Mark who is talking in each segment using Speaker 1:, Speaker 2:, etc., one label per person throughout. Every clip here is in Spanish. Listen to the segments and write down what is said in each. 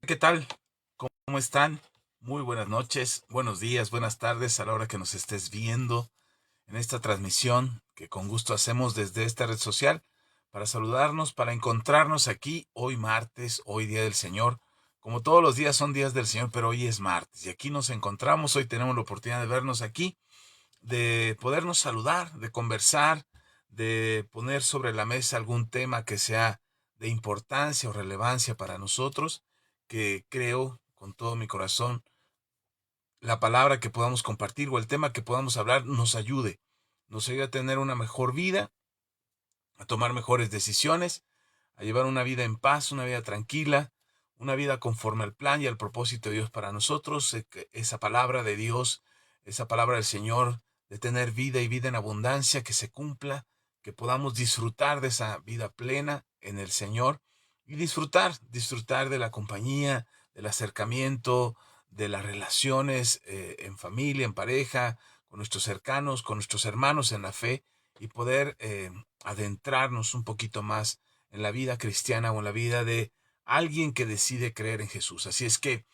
Speaker 1: ¿Qué tal? ¿Cómo están? Muy buenas noches, buenos días, buenas tardes a la hora que nos estés viendo en esta transmisión que con gusto hacemos desde esta red social para saludarnos, para encontrarnos aquí hoy martes, hoy Día del Señor. Como todos los días son días del Señor, pero hoy es martes y aquí nos encontramos, hoy tenemos la oportunidad de vernos aquí, de podernos saludar, de conversar, de poner sobre la mesa algún tema que sea de importancia o relevancia para nosotros, que creo con todo mi corazón la palabra que podamos compartir o el tema que podamos hablar nos ayude a tener una mejor vida, a tomar mejores decisiones, a llevar una vida en paz, una vida tranquila, una vida conforme al plan y al propósito de Dios para nosotros, esa palabra de Dios, esa palabra del Señor, de tener vida y vida en abundancia, que se cumpla, que podamos disfrutar de esa vida plena en el Señor y disfrutar de la compañía, del acercamiento, de las relaciones en familia, en pareja, con nuestros cercanos, con nuestros hermanos en la fe y poder adentrarnos un poquito más en la vida cristiana o en la vida de alguien que decide creer en Jesús. Así es que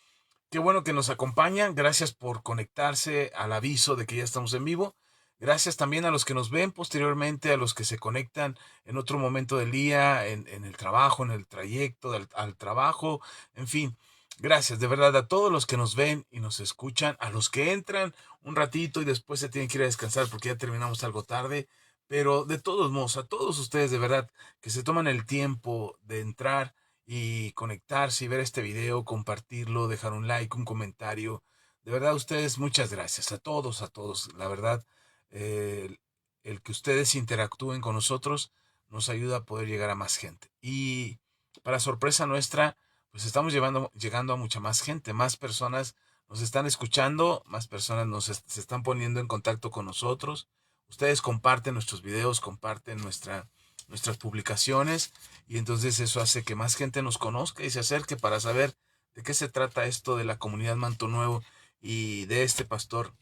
Speaker 1: qué bueno que nos acompañan. Gracias por conectarse al aviso de que ya estamos en vivo. Gracias también a los que nos ven posteriormente, a los que se conectan en otro momento del día, en el trabajo, en el trayecto al trabajo, en fin. Gracias de verdad a todos los que nos ven y nos escuchan, a los que entran un ratito y después se tienen que ir a descansar porque ya terminamos algo tarde. Pero de todos modos, a todos ustedes de verdad que se toman el tiempo de entrar y conectarse y ver este video, compartirlo, dejar un like, un comentario. De verdad, ustedes, muchas gracias. A todos. La verdad, el que ustedes interactúen con nosotros nos ayuda a poder llegar a más gente. Y para sorpresa nuestra, pues estamos llegando a mucha más gente, más personas nos están escuchando, más personas se están poniendo en contacto con nosotros. Ustedes comparten nuestros videos, comparten nuestras publicaciones y entonces eso hace que más gente nos conozca y se acerque para saber de qué se trata esto de la comunidad Manto Nuevo y de este pastor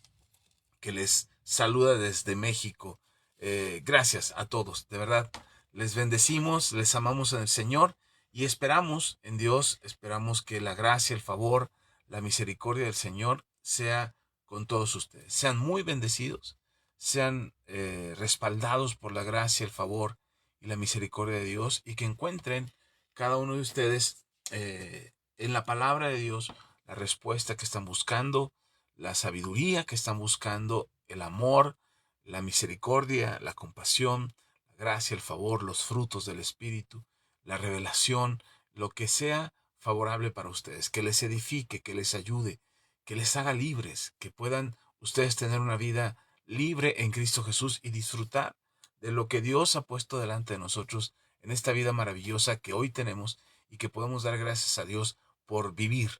Speaker 1: que les saluda desde México. Gracias a todos, de verdad. Les bendecimos, les amamos en el Señor y esperamos en Dios, esperamos que la gracia, el favor, la misericordia del Señor sea con todos ustedes. Sean muy bendecidos, sean respaldados por la gracia, el favor y la misericordia de Dios y que encuentren cada uno de ustedes en la palabra de Dios la respuesta que están buscando, la sabiduría que están buscando, el amor, la misericordia, la compasión, la gracia, el favor, los frutos del Espíritu, la revelación, lo que sea favorable para ustedes, que les edifique, que les ayude, que les haga libres, que puedan ustedes tener una vida libre en Cristo Jesús y disfrutar de lo que Dios ha puesto delante de nosotros en esta vida maravillosa que hoy tenemos y que podemos dar gracias a Dios por vivir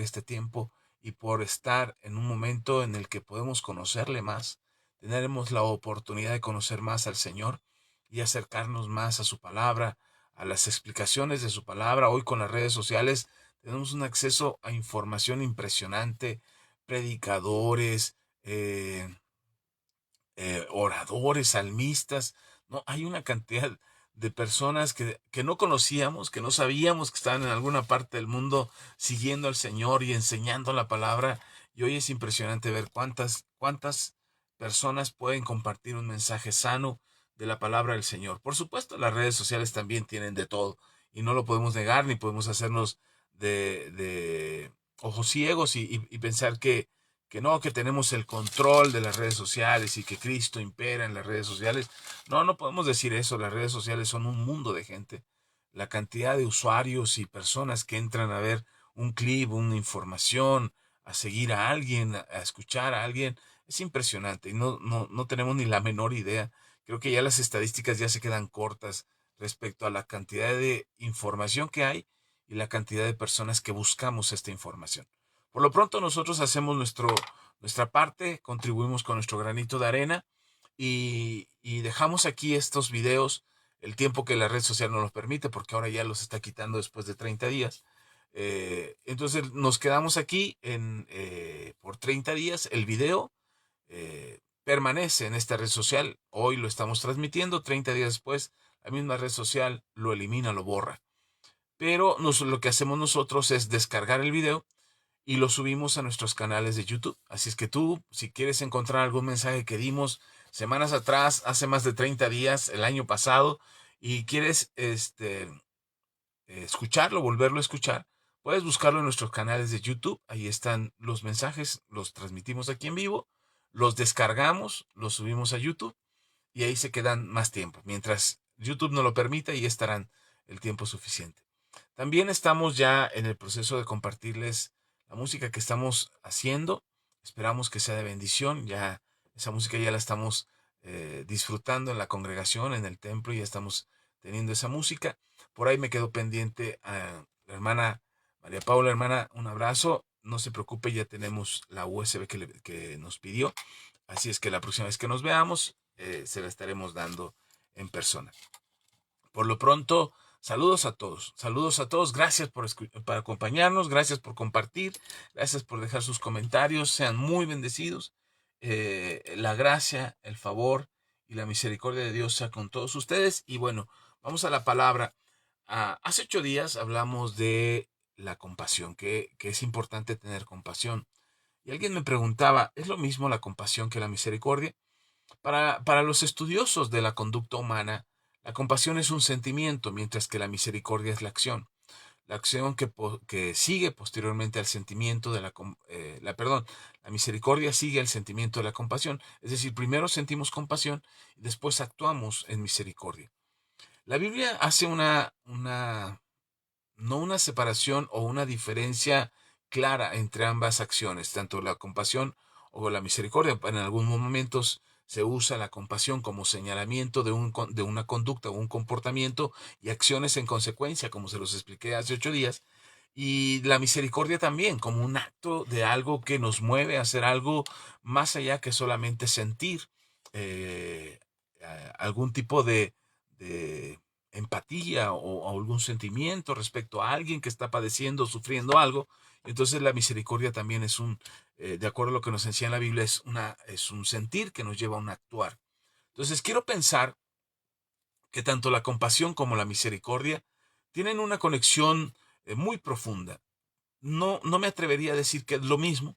Speaker 1: este tiempo y por estar en un momento en el que podemos conocerle más, tendremos la oportunidad de conocer más al Señor y acercarnos más a su palabra, a las explicaciones de su palabra. Hoy con las redes sociales tenemos un acceso a información impresionante, predicadores, oradores, salmistas, ¿no? Hay una cantidad de personas que no conocíamos, que no sabíamos que estaban en alguna parte del mundo siguiendo al Señor y enseñando la palabra. Y hoy es impresionante ver cuántas personas pueden compartir un mensaje sano de la palabra del Señor. Por supuesto, las redes sociales también tienen de todo y no lo podemos negar ni podemos hacernos de ojos ciegos y pensar que no, que tenemos el control de las redes sociales y que Cristo impera en las redes sociales. No, no podemos decir eso. Las redes sociales son un mundo de gente. La cantidad de usuarios y personas que entran a ver un clip, una información, a seguir a alguien, a escuchar a alguien, es impresionante y no tenemos ni la menor idea. Creo que ya las estadísticas ya se quedan cortas respecto a la cantidad de información que hay y la cantidad de personas que buscamos esta información. Por lo pronto nosotros hacemos nuestra parte, contribuimos con nuestro granito de arena y dejamos aquí estos videos el tiempo que la red social nos los permite, porque ahora ya los está quitando después de 30 días. Entonces nos quedamos aquí por 30 días. El video permanece en esta red social. Hoy lo estamos transmitiendo, 30 días después la misma red social lo elimina, lo borra. pero lo que hacemos nosotros es descargar el video y lo subimos a nuestros canales de YouTube. Así es que tú, si quieres encontrar algún mensaje que dimos semanas atrás, hace más de 30 días, el año pasado, y quieres escucharlo, volverlo a escuchar, puedes buscarlo en nuestros canales de YouTube. Ahí están los mensajes, los transmitimos aquí en vivo, los descargamos, los subimos a YouTube y ahí se quedan más tiempo. Mientras YouTube no lo permita, y estarán el tiempo suficiente. También estamos ya en el proceso de compartirles la música que estamos haciendo. Esperamos que sea de bendición. Ya esa música ya la estamos disfrutando en la congregación, en el templo, ya estamos teniendo esa música. Por ahí me quedó pendiente a la hermana María Paula. Hermana, un abrazo. No se preocupe, ya tenemos la USB que nos pidió. Así es que la próxima vez que nos veamos, se la estaremos dando en persona. Por lo pronto, saludos a todos. Saludos a todos. Gracias por acompañarnos. Gracias por compartir. Gracias por dejar sus comentarios. Sean muy bendecidos. La gracia, el favor y la misericordia de Dios sea con todos ustedes. Y bueno, vamos a la palabra. Hace 8 días hablamos de la compasión, que es importante tener compasión. Y alguien me preguntaba, ¿es lo mismo la compasión que la misericordia? Para los estudiosos de la conducta humana, la compasión es un sentimiento, mientras que la misericordia es la acción. La acción que sigue posteriormente al sentimiento de la misericordia sigue al sentimiento de la compasión. Es decir, primero sentimos compasión y después actuamos en misericordia. La Biblia hace no una separación o una diferencia clara entre ambas acciones, tanto la compasión o la misericordia. En algunos momentos se usa la compasión como señalamiento de una conducta o un comportamiento y acciones en consecuencia, como se los expliqué hace 8 días. Y la misericordia también, como un acto de algo que nos mueve a hacer algo más allá que solamente sentir algún tipo de empatía o algún sentimiento respecto a alguien que está padeciendo o sufriendo algo. Entonces la misericordia también de acuerdo a lo que nos enseña la Biblia, es un sentir que nos lleva a un actuar. Entonces quiero pensar que tanto la compasión como la misericordia tienen una conexión muy profunda. No me atrevería a decir que es lo mismo,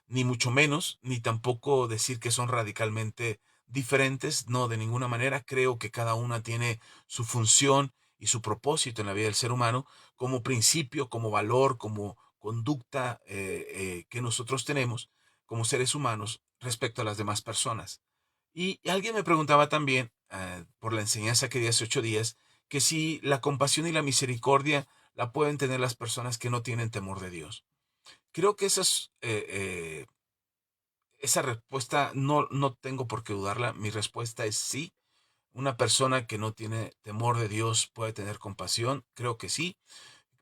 Speaker 1: ni mucho menos, ni tampoco decir que son radicalmente diferentes. No, de ninguna manera. Creo que cada una tiene su función y su propósito en la vida del ser humano, como principio, como valor, como conducta que nosotros tenemos como seres humanos respecto a las demás personas. Y alguien me preguntaba también, por la enseñanza que di hace 8 días, que si la compasión y la misericordia la pueden tener las personas que no tienen temor de Dios. Creo que esa respuesta no tengo por qué dudarla. Mi respuesta es sí. Una persona que no tiene temor de Dios puede tener compasión. Creo que sí.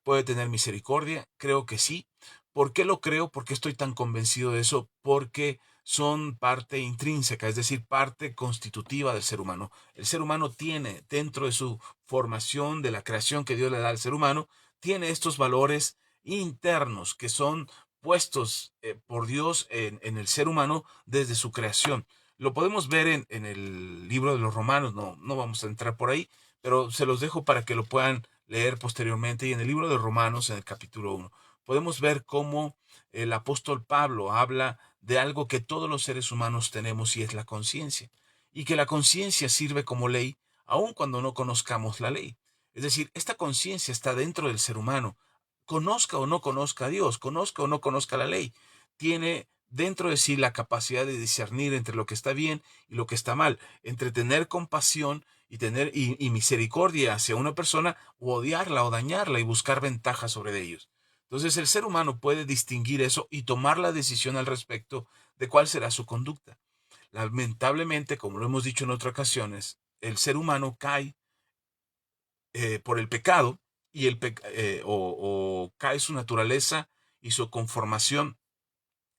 Speaker 1: Puede tener misericordia. Creo que sí. ¿Por qué lo creo? ¿Por qué estoy tan convencido de eso? Porque son parte intrínseca, es decir, parte constitutiva del ser humano. El ser humano tiene, dentro de su formación, de la creación que Dios le da al ser humano, tiene estos valores internos que son puestos por Dios en el ser humano desde su creación. Lo podemos ver en el libro de los Romanos. No vamos a entrar por ahí, pero se los dejo para que lo puedan leer posteriormente. Y en el libro de Romanos, en el capítulo 1, podemos ver cómo el apóstol Pablo habla de algo que todos los seres humanos tenemos, y es la conciencia. Y que la conciencia sirve como ley, aun cuando no conozcamos la ley. Es decir, esta conciencia está dentro del ser humano. Conozca o no conozca a Dios, conozca o no conozca la ley, tiene dentro de sí la capacidad de discernir entre lo que está bien y lo que está mal, entre tener compasión y misericordia hacia una persona, o odiarla o dañarla y buscar ventaja sobre ellos. Entonces el ser humano puede distinguir eso y tomar la decisión al respecto de cuál será su conducta. Lamentablemente, como lo hemos dicho en otras ocasiones, el ser humano cae por el pecado, y o cae su naturaleza y su conformación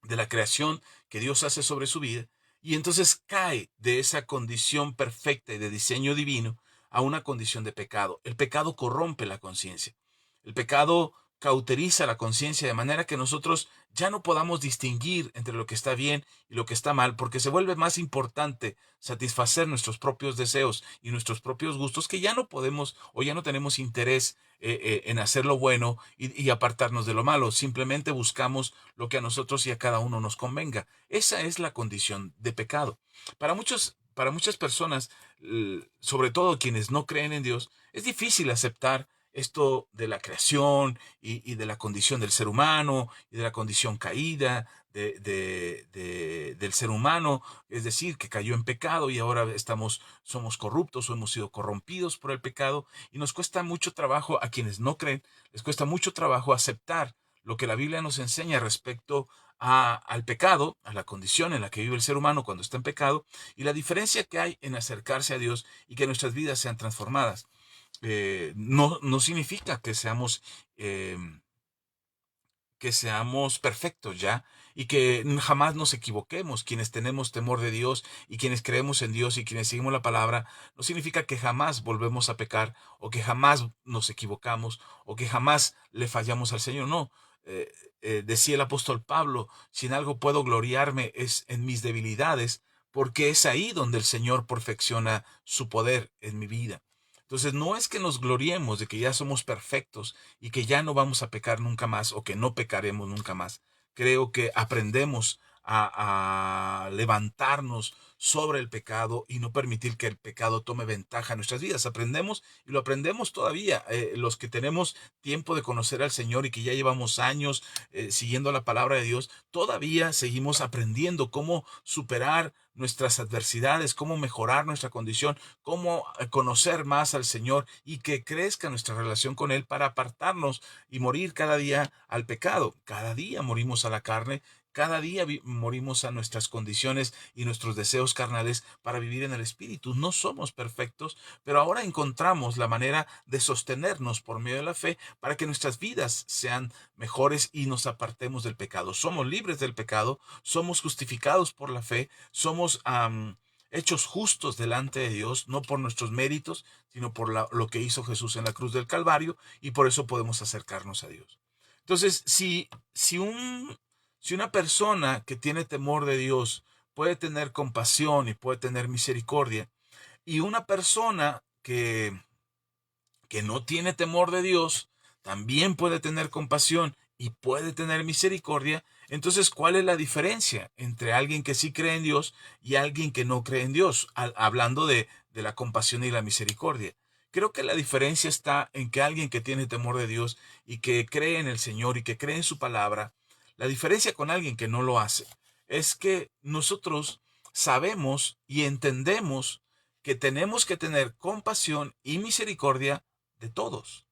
Speaker 1: de la creación que Dios hace sobre su vida, y entonces cae de esa condición perfecta y de diseño divino a una condición de pecado. El pecado corrompe la conciencia. El pecado cauteriza la conciencia de manera que nosotros ya no podamos distinguir entre lo que está bien y lo que está mal, porque se vuelve más importante satisfacer nuestros propios deseos y nuestros propios gustos, que ya no podemos o ya no tenemos interés en hacer lo bueno y apartarnos de lo malo. Simplemente buscamos lo que a nosotros y a cada uno nos convenga. Esa es la condición de pecado. Para muchas personas, sobre todo quienes no creen en Dios, es difícil aceptar esto de la creación y de la condición del ser humano y de la condición caída del ser humano, es decir, que cayó en pecado y ahora somos corruptos o hemos sido corrompidos por el pecado, y nos cuesta mucho trabajo, a quienes no creen, les cuesta mucho trabajo aceptar lo que la Biblia nos enseña respecto al pecado, a la condición en la que vive el ser humano cuando está en pecado, y la diferencia que hay en acercarse a Dios y que nuestras vidas sean transformadas. No significa eh, que seamos perfectos ya y que jamás nos equivoquemos. Quienes tenemos temor de Dios y quienes creemos en Dios y quienes seguimos la palabra, no significa que jamás volvemos a pecar o que jamás nos equivocamos o que jamás le fallamos al Señor. No. Eh, Decía el apóstol Pablo: si en algo puedo gloriarme es en mis debilidades, porque es ahí donde el Señor perfecciona su poder en mi vida. Entonces, no es que nos gloriemos de que ya somos perfectos y que ya no vamos a pecar nunca más o que no pecaremos nunca más. Creo que aprendemos a levantarnos sobre el pecado y no permitir que el pecado tome ventaja en nuestras vidas. Aprendemos y lo aprendemos todavía. Los que tenemos tiempo de conocer al Señor y que ya llevamos años siguiendo la palabra de Dios, todavía seguimos aprendiendo cómo superar nuestras adversidades, cómo mejorar nuestra condición, cómo conocer más al Señor y que crezca nuestra relación con Él para apartarnos y morir cada día al pecado. Cada día morimos a la carne, cada día morimos a nuestras condiciones y nuestros deseos carnales para vivir en el Espíritu. No somos perfectos, pero ahora encontramos la manera de sostenernos por medio de la fe para que nuestras vidas sean mejores y nos apartemos del pecado. Somos libres del pecado, somos justificados por la fe, somos hechos justos delante de Dios, no por nuestros méritos, sino por lo que hizo Jesús en la cruz del Calvario, y por eso podemos acercarnos a Dios. Entonces, si una persona que tiene temor de Dios puede tener compasión y puede tener misericordia, y una persona que no tiene temor de Dios también puede tener compasión y puede tener misericordia, entonces, ¿cuál es la diferencia entre alguien que sí cree en Dios y alguien que no cree en Dios? Hablando de la compasión y la misericordia. Creo que la diferencia está en que alguien que tiene temor de Dios y que cree en el Señor y que cree en su palabra, la diferencia con alguien que no lo hace es que nosotros sabemos y entendemos que tenemos que tener compasión y misericordia de todos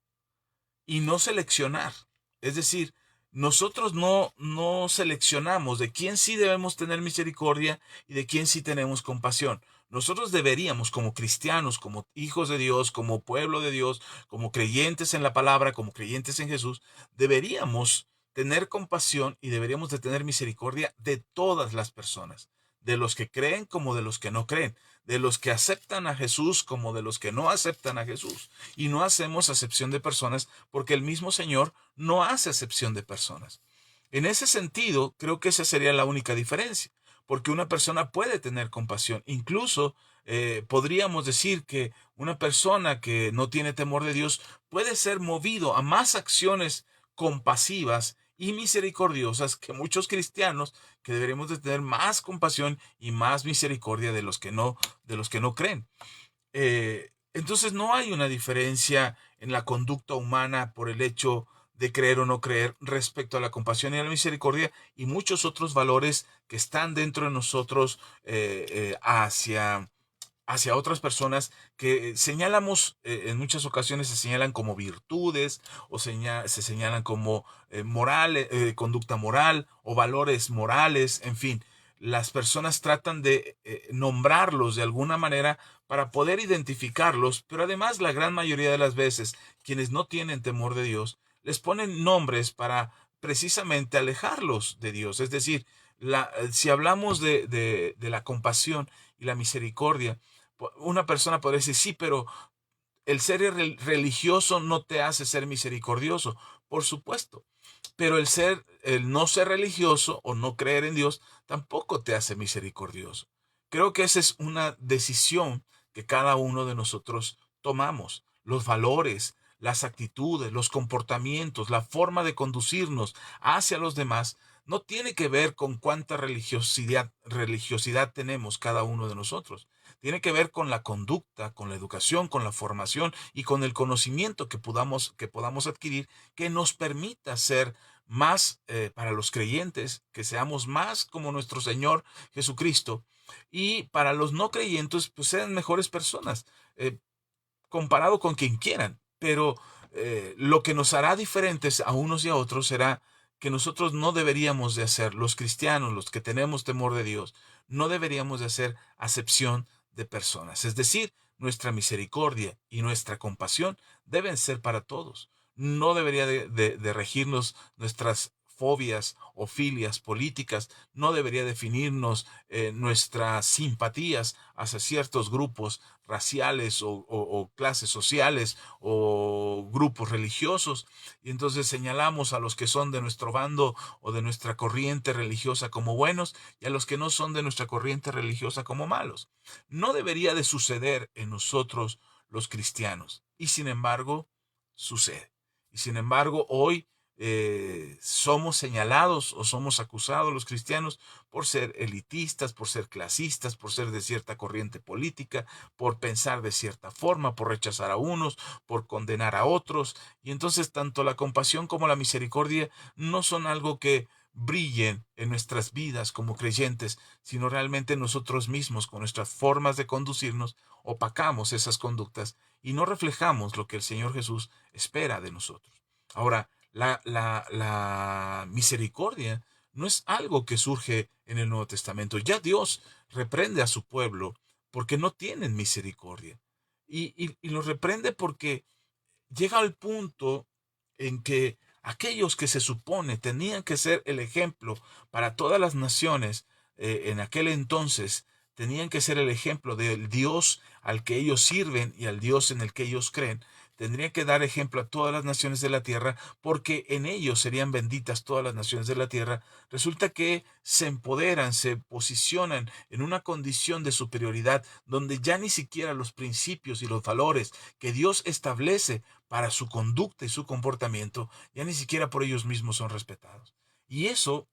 Speaker 1: y no seleccionar. Es decir, nosotros no seleccionamos de quién sí debemos tener misericordia y de quién sí tenemos compasión. Nosotros deberíamos, como cristianos, como hijos de Dios, como pueblo de Dios, como creyentes en la palabra, como creyentes en Jesús, deberíamos tener compasión y deberíamos de tener misericordia de todas las personas, de los que creen como de los que no creen, de los que aceptan a Jesús como de los que no aceptan a Jesús. Y no hacemos acepción de personas porque el mismo Señor no hace acepción de personas. En ese sentido, creo que esa sería la única diferencia, porque una persona puede tener compasión. Incluso podríamos decir que una persona que no tiene temor de Dios puede ser movido a más acciones compasivas y misericordiosas que muchos cristianos, que deberemos de tener más compasión y más misericordia de los que no creen. Entonces no hay una diferencia en la conducta humana por el hecho de creer o no creer respecto a la compasión y a la misericordia y muchos otros valores que están dentro de nosotros hacia otras personas que señalamos, en muchas ocasiones se señalan como virtudes o se señalan como conducta moral o valores morales, en fin. Las personas tratan de nombrarlos de alguna manera para poder identificarlos, pero además la gran mayoría de las veces quienes no tienen temor de Dios les ponen nombres para precisamente alejarlos de Dios. Es decir, si hablamos de la compasión y la misericordia, una persona podría decir: sí, pero el ser religioso no te hace ser misericordioso. por supuesto. Pero el no ser religioso o no creer en Dios tampoco te hace misericordioso. Creo que esa es una decisión que cada uno de nosotros tomamos. Los valores, las actitudes, los comportamientos, la forma de conducirnos hacia los demás no tiene que ver con cuánta religiosidad tenemos cada uno de nosotros. Tiene que ver con la conducta, con la educación, con la formación y con el conocimiento que podamos adquirir, que nos permita ser más para los creyentes, que seamos más como nuestro Señor Jesucristo, y para los no creyentes, pues sean mejores personas, comparado con quien quieran. Pero lo que nos hará diferentes a unos y a otros será que nosotros no deberíamos de hacer, los cristianos, los que tenemos temor de Dios, no deberíamos de hacer acepción de personas. Es decir, nuestra misericordia y nuestra compasión deben ser para todos. No debería de regirnos nuestras fobias o filias políticas, no debería definirnos nuestras simpatías hacia ciertos grupos raciales o clases sociales o grupos religiosos, y entonces señalamos a los que son de nuestro bando o de nuestra corriente religiosa como buenos y a los que no son de nuestra corriente religiosa como malos. No debería de suceder en nosotros los cristianos, y sin embargo sucede. Y sin embargo hoy somos señalados o somos acusados los cristianos por ser elitistas, por ser clasistas, por ser de cierta corriente política, por pensar de cierta forma, por rechazar a unos, por condenar a otros. Y entonces tanto la compasión como la misericordia no son algo que brillen en nuestras vidas como creyentes, sino realmente nosotros mismos con nuestras formas de conducirnos opacamos esas conductas y no reflejamos lo que el Señor Jesús espera de nosotros. Ahora, la misericordia no es algo que surge en el Nuevo Testamento. Ya Dios reprende a su pueblo porque no tienen misericordia. Y lo reprende porque llega al punto en que aquellos que se supone tenían que ser el ejemplo para todas las naciones en aquel entonces, tenían que ser el ejemplo del Dios al que ellos sirven y al Dios en el que ellos creen. Tendrían que dar ejemplo a todas las naciones de la tierra, porque en ellos serían benditas todas las naciones de la tierra. Resulta que se empoderan, se posicionan en una condición de superioridad donde ya ni siquiera los principios y los valores que Dios establece para su conducta y su comportamiento, ya ni siquiera por ellos mismos son respetados. Y eso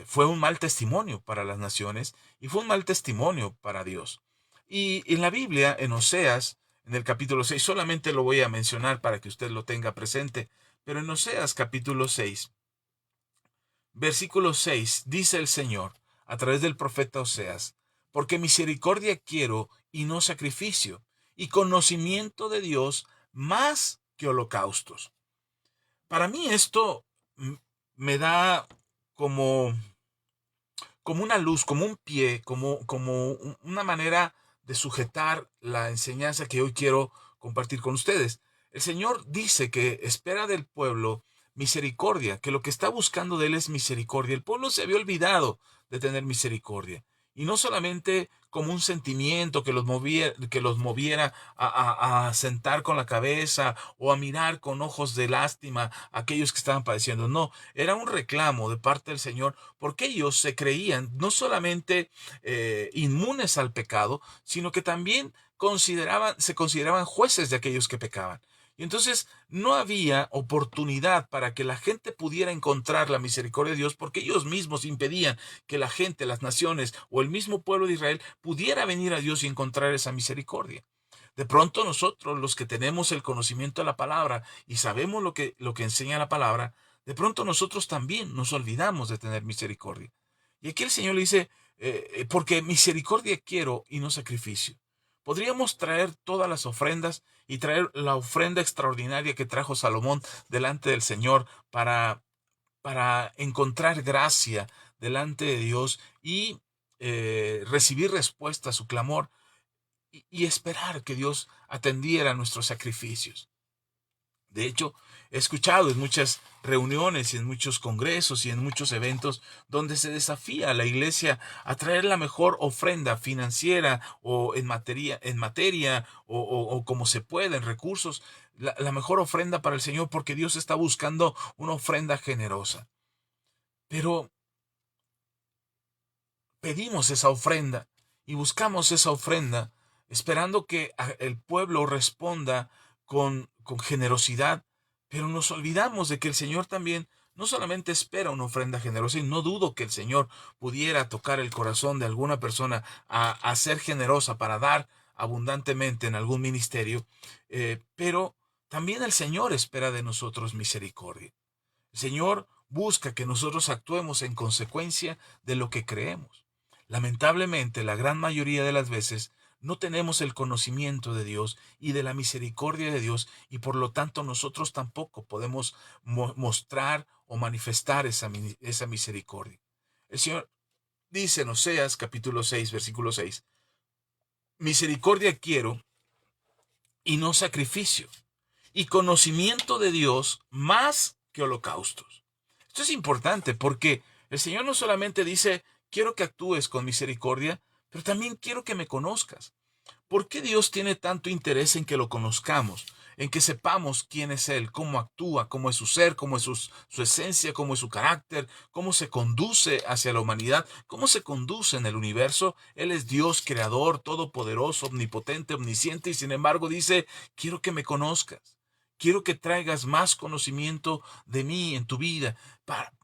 Speaker 1: fue un mal testimonio para las naciones y fue un mal testimonio para Dios. Y en la Biblia, en Oseas, en el capítulo 6, solamente lo voy a mencionar para que usted lo tenga presente, pero en Oseas capítulo 6, versículo 6, dice el Señor a través del profeta Oseas: porque misericordia quiero y no sacrificio, y conocimiento de Dios más que holocaustos. Para mí esto me da como, como una luz, como un pie, como una manera de sujetar la enseñanza que hoy quiero compartir con ustedes. El Señor dice que espera del pueblo misericordia, que lo que está buscando de él es misericordia. El pueblo se había olvidado de tener misericordia. Y no solamente como un sentimiento que los moviera a sentar con la cabeza o a mirar con ojos de lástima a aquellos que estaban padeciendo. No, era un reclamo de parte del Señor, porque ellos se creían no solamente inmunes al pecado, sino que también se consideraban jueces de aquellos que pecaban. Y entonces no había oportunidad para que la gente pudiera encontrar la misericordia de Dios, porque ellos mismos impedían que la gente, las naciones o el mismo pueblo de Israel pudiera venir a Dios y encontrar esa misericordia. De pronto nosotros, los que tenemos el conocimiento de la palabra y sabemos lo que enseña la palabra, de pronto nosotros también nos olvidamos de tener misericordia. Y aquí el Señor le dice, porque misericordia quiero y no sacrificio. Podríamos traer todas las ofrendas y traer la ofrenda extraordinaria que trajo Salomón delante del Señor para encontrar gracia delante de Dios y recibir respuesta a su clamor y esperar que Dios atendiera nuestros sacrificios. De hecho, He escuchado en muchas reuniones y en muchos congresos y en muchos eventos donde se desafía a la iglesia a traer la mejor ofrenda financiera o en materia o como se pueda, en recursos, la mejor ofrenda para el Señor, porque Dios está buscando una ofrenda generosa. Pero pedimos esa ofrenda y buscamos esa ofrenda esperando que el pueblo responda con generosidad, pero nos olvidamos de que el Señor también no solamente espera una ofrenda generosa, y no dudo que el Señor pudiera tocar el corazón de alguna persona a ser generosa para dar abundantemente en algún ministerio, pero también el Señor espera de nosotros misericordia. El Señor busca que nosotros actuemos en consecuencia de lo que creemos. Lamentablemente, la gran mayoría de las veces no tenemos el conocimiento de Dios y de la misericordia de Dios, y por lo tanto nosotros tampoco podemos mostrar o manifestar esa misericordia. El Señor dice en Oseas capítulo 6, versículo 6, misericordia quiero y no sacrificio, y conocimiento de Dios más que holocaustos. Esto es importante porque el Señor no solamente dice, quiero que actúes con misericordia, pero también quiero que me conozcas. ¿Por qué Dios tiene tanto interés en que lo conozcamos? En que sepamos quién es Él, cómo actúa, cómo es su ser, cómo es su esencia, cómo es su carácter, cómo se conduce hacia la humanidad, cómo se conduce en el universo. Él es Dios creador, todopoderoso, omnipotente, omnisciente, y sin embargo dice, quiero que me conozcas. Quiero que traigas más conocimiento de mí en tu vida,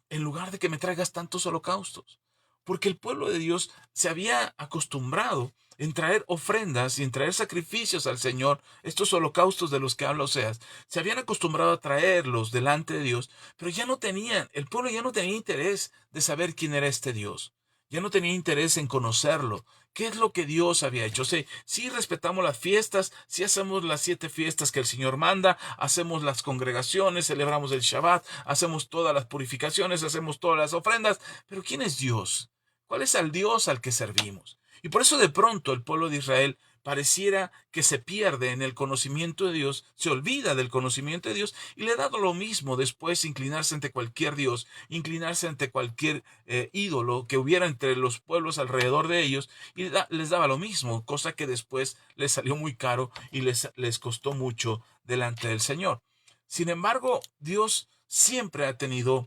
Speaker 1: en lugar de que me traigas tantos holocaustos. Porque el pueblo de Dios se había acostumbrado en traer ofrendas y en traer sacrificios al Señor, estos holocaustos de los que habla Oseas, se habían acostumbrado a traerlos delante de Dios, pero el pueblo ya no tenía interés de saber quién era este Dios, ya no tenía interés en conocerlo. ¿Qué es lo que Dios había hecho? Sí respetamos las fiestas, sí hacemos las 7 fiestas que el Señor manda, hacemos las congregaciones, celebramos el Shabbat, hacemos todas las purificaciones, hacemos todas las ofrendas, pero ¿quién es Dios? ¿Cuál es el Dios al que servimos? Y por eso de pronto el pueblo de Israel pareciera que se pierde en el conocimiento de Dios, se olvida del conocimiento de Dios y le ha dado lo mismo después inclinarse ante cualquier Dios, inclinarse ante cualquier ídolo que hubiera entre los pueblos alrededor de ellos, y les daba lo mismo, cosa que después les salió muy caro y les costó mucho delante del Señor. Sin embargo, Dios siempre ha tenido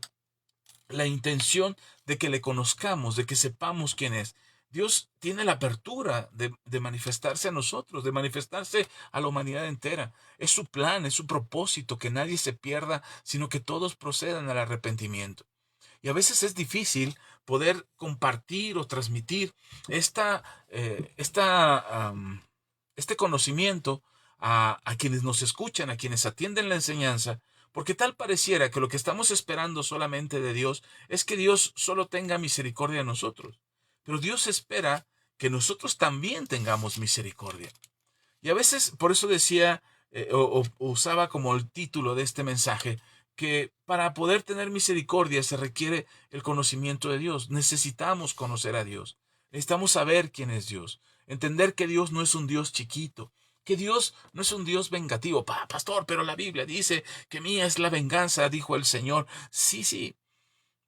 Speaker 1: la intención de que le conozcamos, de que sepamos quién es. Dios tiene la apertura de manifestarse a nosotros, de manifestarse a la humanidad entera. Es su plan, es su propósito, que nadie se pierda, sino que todos procedan al arrepentimiento. Y a veces es difícil poder compartir o transmitir esta, eh, esta, am, este conocimiento a quienes nos escuchan, a quienes atienden la enseñanza, porque tal pareciera que lo que estamos esperando solamente de Dios es que Dios solo tenga misericordia de nosotros. Pero Dios espera que nosotros también tengamos misericordia. Y a veces, por eso decía, o usaba como el título de este mensaje, que para poder tener misericordia se requiere el conocimiento de Dios. Necesitamos conocer a Dios. Necesitamos saber quién es Dios. Entender que Dios no es un Dios chiquito, que Dios no es un Dios vengativo. Pastor, pero la Biblia dice que mía es la venganza, dijo el Señor. Sí, sí.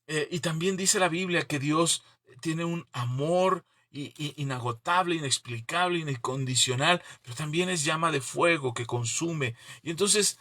Speaker 1: Y también dice la Biblia que Dios tiene un amor inagotable, inexplicable, incondicional, pero también es llama de fuego que consume. Y entonces,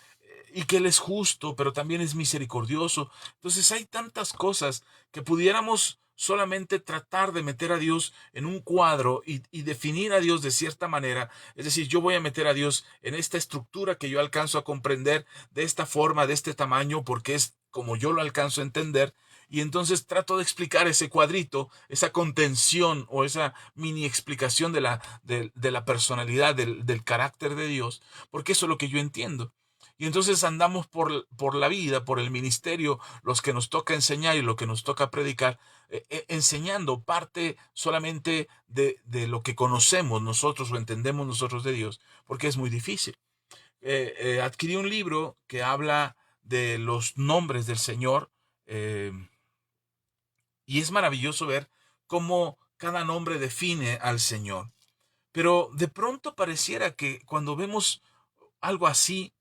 Speaker 1: y que Él es justo, pero también es misericordioso. Entonces hay tantas cosas que pudiéramos solamente tratar de meter a Dios en un cuadro y definir a Dios de cierta manera. Es decir, yo voy a meter a Dios en esta estructura que yo alcanzo a comprender, de esta forma, de este tamaño, porque es como yo lo alcanzo a entender. Y entonces trato de explicar ese cuadrito, esa contención o esa mini explicación de la personalidad, del carácter de Dios, porque eso es lo que yo entiendo. Y entonces andamos por la vida, por el ministerio, los que nos toca enseñar y lo que nos toca predicar, enseñando parte solamente de lo que conocemos nosotros o entendemos nosotros de Dios, porque es muy difícil. Adquirí un libro que habla de los nombres del Señor, eh, y es maravilloso ver cómo cada nombre define al Señor. Pero de pronto pareciera que cuando vemos algo así,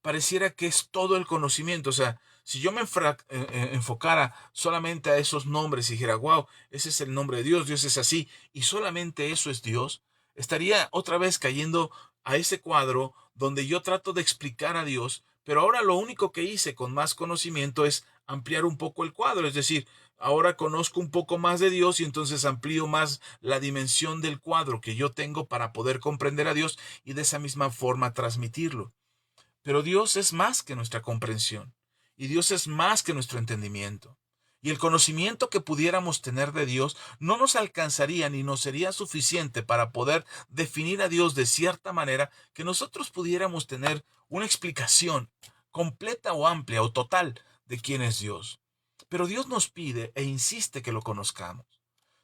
Speaker 1: pareciera que es todo el conocimiento. O sea, si yo me enfocara solamente a esos nombres y dijera, wow, ese es el nombre de Dios, Dios es así, y solamente eso es Dios, estaría otra vez cayendo a ese cuadro donde yo trato de explicar a Dios, pero ahora lo único que hice con más conocimiento es ampliar un poco el cuadro, es decir, ahora conozco un poco más de Dios y entonces amplío más la dimensión del cuadro que yo tengo para poder comprender a Dios y de esa misma forma transmitirlo. Pero Dios es más que nuestra comprensión y Dios es más que nuestro entendimiento. Y el conocimiento que pudiéramos tener de Dios no nos alcanzaría ni nos sería suficiente para poder definir a Dios de cierta manera que nosotros pudiéramos tener una explicación completa o amplia o total de quién es Dios. Pero Dios nos pide e insiste que lo conozcamos.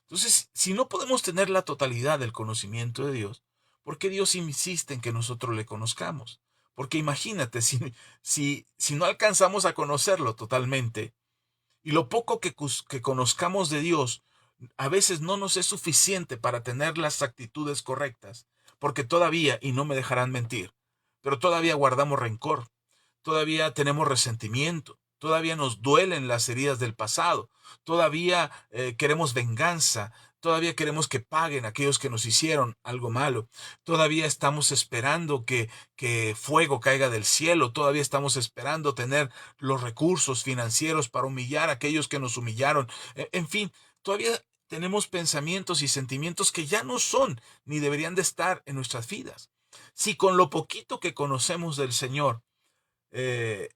Speaker 1: Entonces, si no podemos tener la totalidad del conocimiento de Dios, ¿por qué Dios insiste en que nosotros le conozcamos? Porque imagínate, si no alcanzamos a conocerlo totalmente, y lo poco que conozcamos de Dios a veces no nos es suficiente para tener las actitudes correctas, porque todavía, y no me dejarán mentir, pero todavía guardamos rencor, todavía tenemos resentimiento, todavía nos duelen las heridas del pasado, todavía queremos venganza, todavía queremos que paguen aquellos que nos hicieron algo malo, todavía estamos esperando que fuego caiga del cielo, todavía estamos esperando tener los recursos financieros para humillar a aquellos que nos humillaron, en fin, todavía tenemos pensamientos y sentimientos que ya no son ni deberían de estar en nuestras vidas. Si con lo poquito que conocemos del Señor, eh,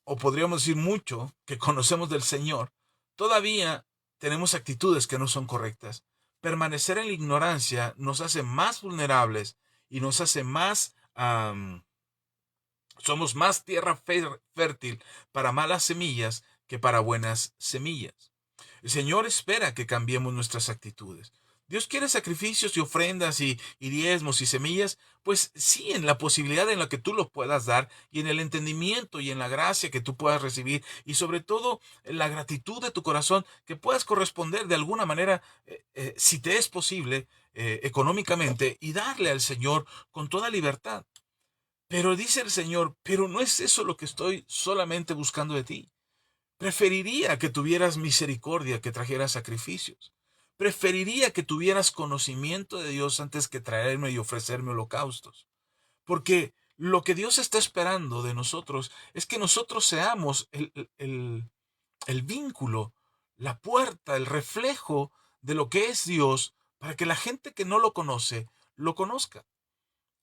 Speaker 1: o podríamos decir mucho que conocemos del Señor, todavía tenemos actitudes que no son correctas. Permanecer en la ignorancia nos hace más vulnerables y nos hace más, somos más tierra fértil para malas semillas que para buenas semillas. El Señor espera que cambiemos nuestras actitudes. Dios quiere sacrificios y ofrendas y diezmos y semillas, pues sí, en la posibilidad en la que tú lo puedas dar y en el entendimiento y en la gracia que tú puedas recibir y sobre todo en la gratitud de tu corazón que puedas corresponder de alguna manera, si te es posible, económicamente y darle al Señor con toda libertad. Pero dice el Señor, pero no es eso lo que estoy solamente buscando de ti. Preferiría que tuvieras misericordia que trajeras sacrificios. Preferiría que tuvieras conocimiento de Dios antes que traerme y ofrecerme holocaustos. Porque lo que Dios está esperando de nosotros es que nosotros seamos el vínculo, la puerta, el reflejo de lo que es Dios para que la gente que no lo conoce lo conozca.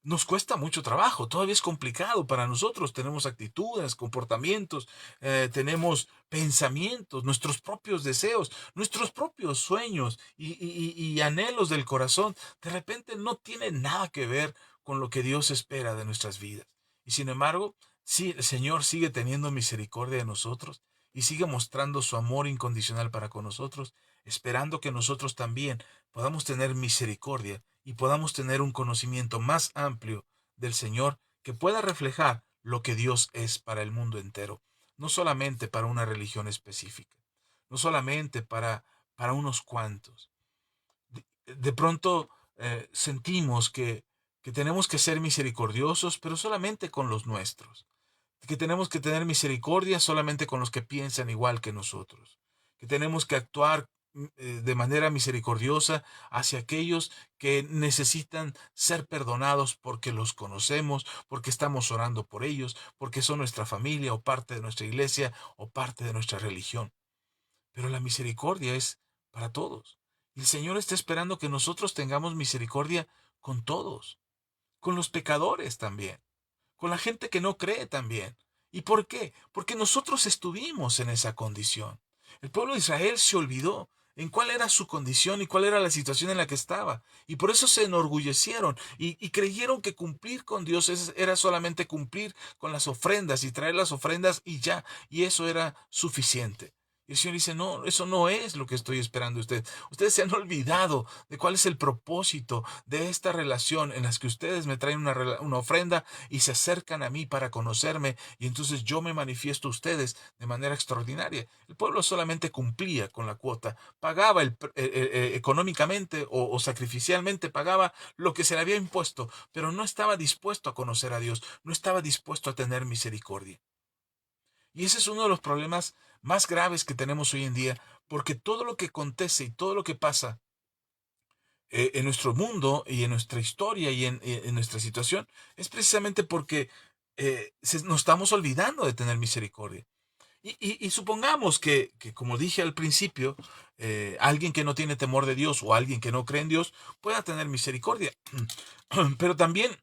Speaker 1: Nos cuesta mucho trabajo, todavía es complicado para nosotros. Tenemos actitudes, comportamientos, tenemos pensamientos, nuestros propios deseos, nuestros propios sueños y anhelos del corazón. De repente no tienen nada que ver con lo que Dios espera de nuestras vidas. Y sin embargo, sí, el Señor sigue teniendo misericordia de nosotros y sigue mostrando su amor incondicional para con nosotros, esperando que nosotros también podamos tener misericordia y podamos tener un conocimiento más amplio del Señor que pueda reflejar lo que Dios es para el mundo entero, no solamente para una religión específica, no solamente para unos cuantos. De pronto sentimos que tenemos que ser misericordiosos, pero solamente con los nuestros, que tenemos que tener misericordia solamente con los que piensan igual que nosotros, que tenemos que actuar de manera misericordiosa hacia aquellos que necesitan ser perdonados porque los conocemos, porque estamos orando por ellos, porque son nuestra familia o parte de nuestra iglesia o parte de nuestra religión. Pero la misericordia es para todos. Y el Señor está esperando que nosotros tengamos misericordia con todos, con los pecadores también, con la gente que no cree también. ¿Y por qué? Porque nosotros estuvimos en esa condición. El pueblo de Israel se olvidó en cuál era su condición y cuál era la situación en la que estaba. Y por eso se enorgullecieron y creyeron que cumplir con Dios era solamente cumplir con las ofrendas y traer las ofrendas y ya, y eso era suficiente. Y el Señor dice, no, eso no es lo que estoy esperando de ustedes. Ustedes se han olvidado de cuál es el propósito de esta relación en las que ustedes me traen una ofrenda y se acercan a mí para conocerme y entonces yo me manifiesto a ustedes de manera extraordinaria. El pueblo solamente cumplía con la cuota, pagaba económicamente o sacrificialmente, pagaba lo que se le había impuesto, pero no estaba dispuesto a conocer a Dios, no estaba dispuesto a tener misericordia. Y ese es uno de los problemas más graves que tenemos hoy en día, porque todo lo que acontece y todo lo que pasa en nuestro mundo y en nuestra historia y en nuestra situación es precisamente porque nos estamos olvidando de tener misericordia. Y supongamos que, como dije al principio, alguien que no tiene temor de Dios o alguien que no cree en Dios pueda tener misericordia. Pero también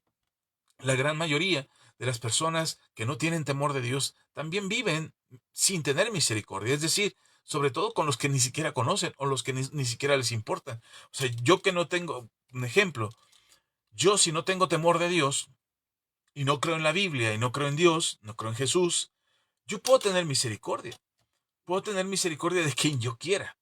Speaker 1: la gran mayoría de las personas que no tienen temor de Dios también viven sin tener misericordia. Es decir, sobre todo con los que ni siquiera conocen o los que ni siquiera les importan. O sea, yo que no tengo, un ejemplo, yo si no tengo temor de Dios y no creo en la Biblia y no creo en Dios, no creo en Jesús, yo puedo tener misericordia. Puedo tener misericordia de quien yo quiera.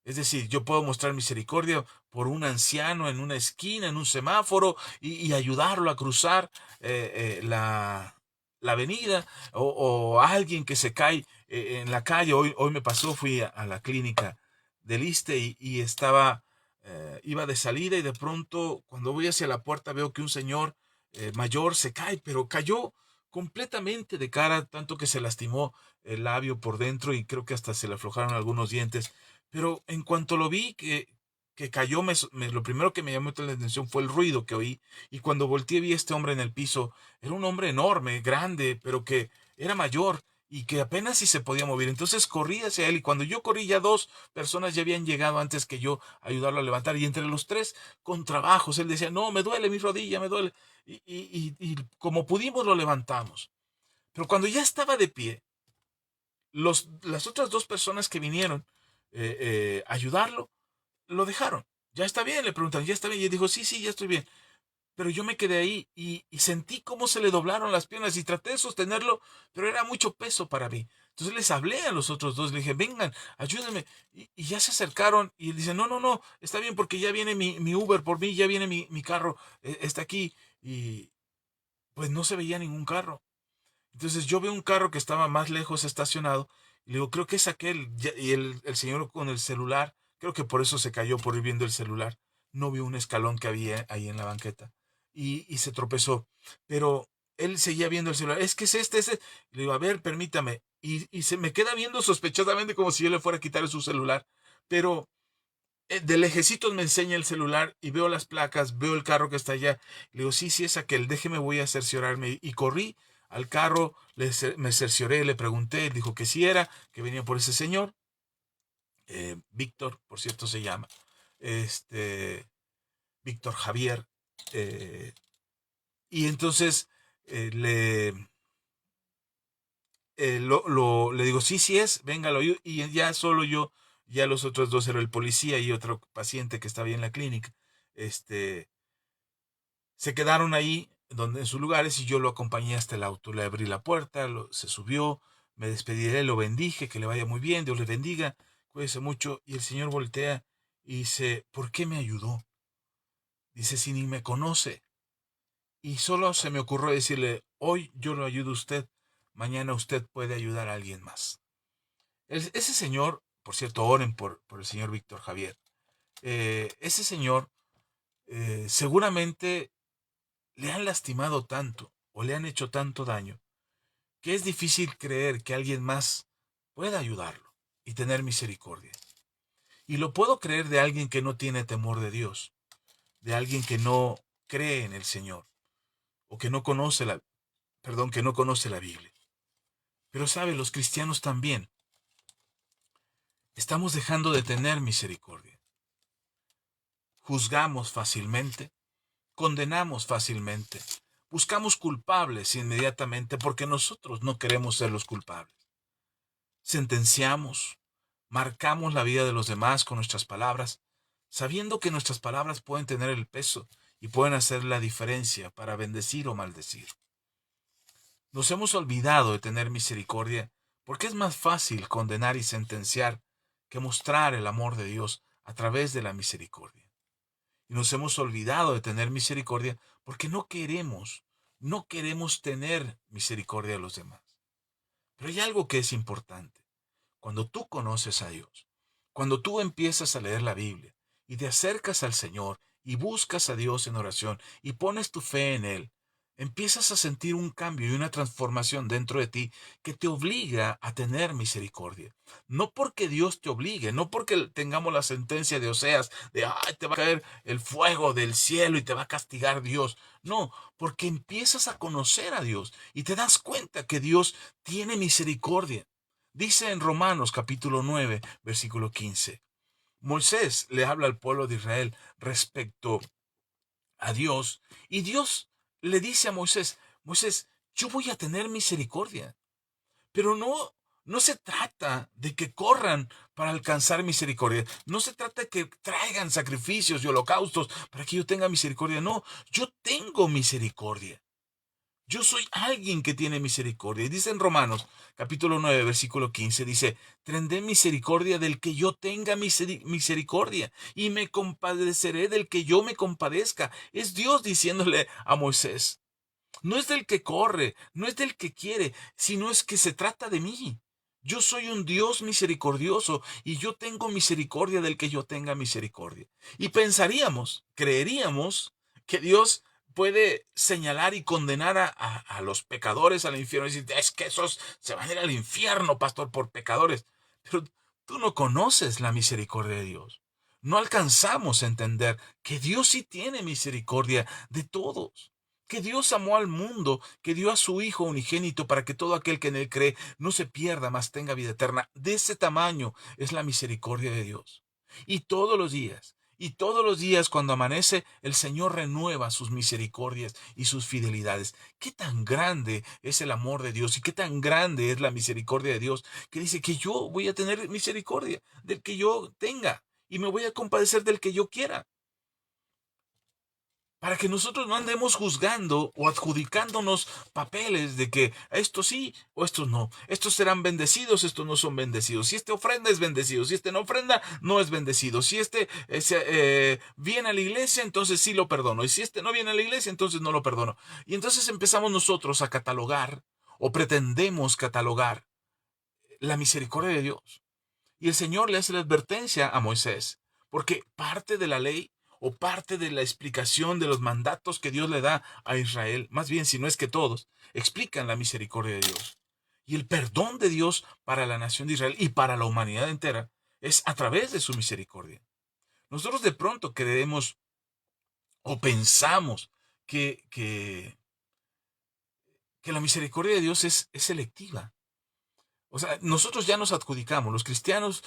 Speaker 1: Es decir, yo puedo mostrar misericordia por un anciano en una esquina, en un semáforo, y ayudarlo a cruzar la avenida, o a alguien que se cae en la calle. Hoy me pasó, fui a la clínica del ISSSTE y iba de salida y de pronto cuando voy hacia la puerta veo que un señor mayor se cae, pero cayó completamente de cara, tanto que se lastimó el labio por dentro y creo que hasta se le aflojaron algunos dientes. Pero en cuanto lo vi que cayó, lo primero que me llamó la atención fue el ruido que oí. Y cuando volteé vi a este hombre en el piso. Era un hombre enorme, grande, pero que era mayor y que apenas si se podía mover. Entonces corrí hacia él y cuando yo corrí ya dos personas ya habían llegado antes que yo a ayudarlo a levantar. Y entre los tres, con trabajos, él decía, no, me duele mi rodilla, me duele. Y como pudimos lo levantamos. Pero cuando ya estaba de pie, las otras dos personas que vinieron a ayudarlo, lo dejaron. Ya está bien, le preguntan, ya está bien. Y él dijo, sí, sí, ya estoy bien. Pero yo me quedé ahí y sentí cómo se le doblaron las piernas y traté de sostenerlo, pero era mucho peso para mí. Entonces les hablé a los otros dos, le dije, vengan, ayúdenme. Y ya se acercaron y él dice, no, no, no, está bien porque ya viene mi Uber por mí, ya viene mi carro, está aquí. Y pues no se veía ningún carro. Entonces yo veo un carro que estaba más lejos estacionado y le digo, creo que es aquel. Y el señor con el celular, creo que por eso se cayó por ir viendo el celular. No vio un escalón que había ahí en la banqueta y se tropezó. Pero él seguía viendo el celular. Es que es este, ese. Le digo, a ver, permítame. Y se me queda viendo sospechosamente como si yo le fuera a quitar su celular. Pero de lejecitos me enseña el celular y veo las placas, veo el carro que está allá. Le digo, sí, sí, es aquel, déjeme, voy a cerciorarme. Y corrí al carro, me cercioré, le pregunté, dijo que sí era, que venía por ese señor. Víctor, por cierto, se llama. Este, Víctor Javier. eh, y entonces le digo, sí, sí es, véngalo. Y ya solo yo, ya los otros dos, era el policía y otro paciente que estaba ahí en la clínica. Este, Se quedaron ahí en sus lugares y yo lo acompañé hasta el auto. Le abrí la puerta, se subió, me despedí de él, lo bendije, que le vaya muy bien, Dios le bendiga, cuídese mucho. Y el señor voltea y dice, ¿por qué me ayudó? Dice, si ni me conoce. Y solo se me ocurrió decirle, hoy yo lo ayudo a usted, mañana usted puede ayudar a alguien más. Ese señor, por cierto, oren por el señor Víctor Javier. Ese señor seguramente le han lastimado tanto o le han hecho tanto daño que es difícil creer que alguien más pueda ayudarlo y tener misericordia. Y lo puedo creer de alguien que no tiene temor de Dios, de alguien que no cree en el Señor o que no conoce que no conoce la Biblia. Pero sabe, los cristianos también estamos dejando de tener misericordia. Juzgamos fácilmente, condenamos fácilmente, buscamos culpables inmediatamente porque nosotros no queremos ser los culpables. Sentenciamos, marcamos la vida de los demás con nuestras palabras, sabiendo que nuestras palabras pueden tener el peso y pueden hacer la diferencia para bendecir o maldecir. Nos hemos olvidado de tener misericordia Porque es más fácil condenar y sentenciar que mostrar el amor de Dios a través de la misericordia. Y nos hemos olvidado de tener misericordia porque no queremos tener misericordia de los demás. Pero hay algo que es importante. Cuando tú conoces a Dios, cuando tú empiezas a leer la Biblia y te acercas al Señor y buscas a Dios en oración y pones tu fe en Él, empiezas a sentir un cambio y una transformación dentro de ti que te obliga a tener misericordia. No porque Dios te obligue, no porque tengamos la sentencia de Oseas de ay, te va a caer el fuego del cielo y te va a castigar Dios. No, porque empiezas a conocer a Dios y te das cuenta que Dios tiene misericordia. Dice en Romanos capítulo 9, versículo 15. Moisés le habla al pueblo de Israel respecto a Dios y Dios le dice a Moisés, Moisés, yo voy a tener misericordia, pero no se trata de que corran para alcanzar misericordia. No se trata de que traigan sacrificios y holocaustos para que yo tenga misericordia. No, yo tengo misericordia. Yo soy alguien que tiene misericordia. Y dice en Romanos, capítulo 9, versículo 15, dice, tendré misericordia del que yo tenga misericordia y me compadeceré del que yo me compadezca. Es Dios diciéndole a Moisés, no es del que corre, no es del que quiere, sino es que se trata de mí. Yo soy un Dios misericordioso y yo tengo misericordia del que yo tenga misericordia. Y pensaríamos, creeríamos que Dios puede señalar y condenar a los pecadores al infierno y decir, es que esos se van a ir al infierno, pastor, por pecadores. Pero tú no conoces la misericordia de Dios. No alcanzamos a entender que Dios sí tiene misericordia de todos, que Dios amó al mundo, que dio a su Hijo unigénito para que todo aquel que en él cree no se pierda, mas tenga vida eterna. De ese tamaño es la misericordia de Dios. Y todos los días cuando amanece, el Señor renueva sus misericordias y sus fidelidades. Qué tan grande es el amor de Dios y qué tan grande es la misericordia de Dios, que dice que yo voy a tener misericordia del que yo tenga y me voy a compadecer del que yo quiera, para que nosotros no andemos juzgando o adjudicándonos papeles de que estos sí o estos no. Estos serán bendecidos, estos no son bendecidos. Si este ofrenda es bendecido, si este no ofrenda, no es bendecido. Si este viene a la iglesia, entonces sí lo perdono. Y si este no viene a la iglesia, entonces no lo perdono. Y entonces empezamos nosotros a catalogar o pretendemos catalogar la misericordia de Dios. Y el Señor le hace la advertencia a Moisés, porque parte de la ley o parte de la explicación de los mandatos que Dios le da a Israel, más bien si no es que todos, explican la misericordia de Dios. Y el perdón de Dios para la nación de Israel y para la humanidad entera es a través de su misericordia. Nosotros de pronto creemos o pensamos que la misericordia de Dios es selectiva. O sea, nosotros ya nos adjudicamos, los cristianos,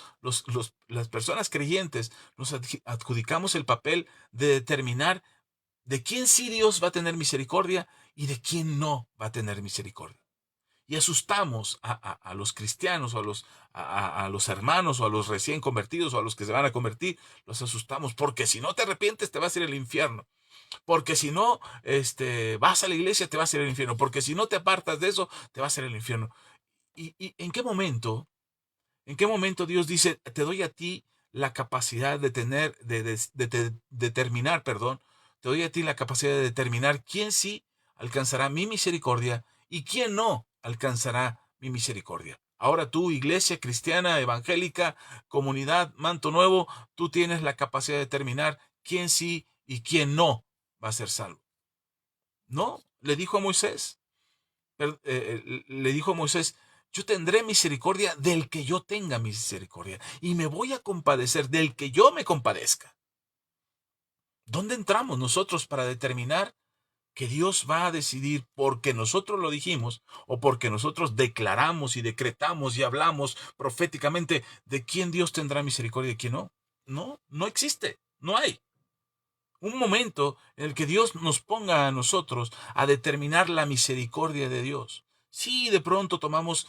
Speaker 1: las personas creyentes, nos adjudicamos el papel de determinar de quién sí Dios va a tener misericordia y de quién no va a tener misericordia. Y asustamos a los cristianos o a los hermanos o a los recién convertidos o a los que se van a convertir, los asustamos porque si no te arrepientes te vas a ir al infierno. Porque si no vas a la iglesia te vas a ir al infierno. Porque si no te apartas de eso te vas a ir al infierno. ¿Y en qué momento Dios dice, te doy a ti la capacidad de tener, de determinar, perdón, te doy a ti la capacidad de determinar quién sí alcanzará mi misericordia y quién no alcanzará mi misericordia? Ahora tú, iglesia cristiana, evangélica, comunidad, manto nuevo, tú tienes la capacidad de determinar quién sí y quién no va a ser salvo. No, le dijo a Moisés, le dijo a Moisés, yo tendré misericordia del que yo tenga misericordia y me voy a compadecer del que yo me compadezca. ¿Dónde entramos nosotros para determinar que Dios va a decidir porque nosotros lo dijimos o porque nosotros declaramos y decretamos y hablamos proféticamente de quién Dios tendrá misericordia y quién no? No, no existe, no hay un momento en el que Dios nos ponga a nosotros a determinar la misericordia de Dios. Sí, de pronto tomamos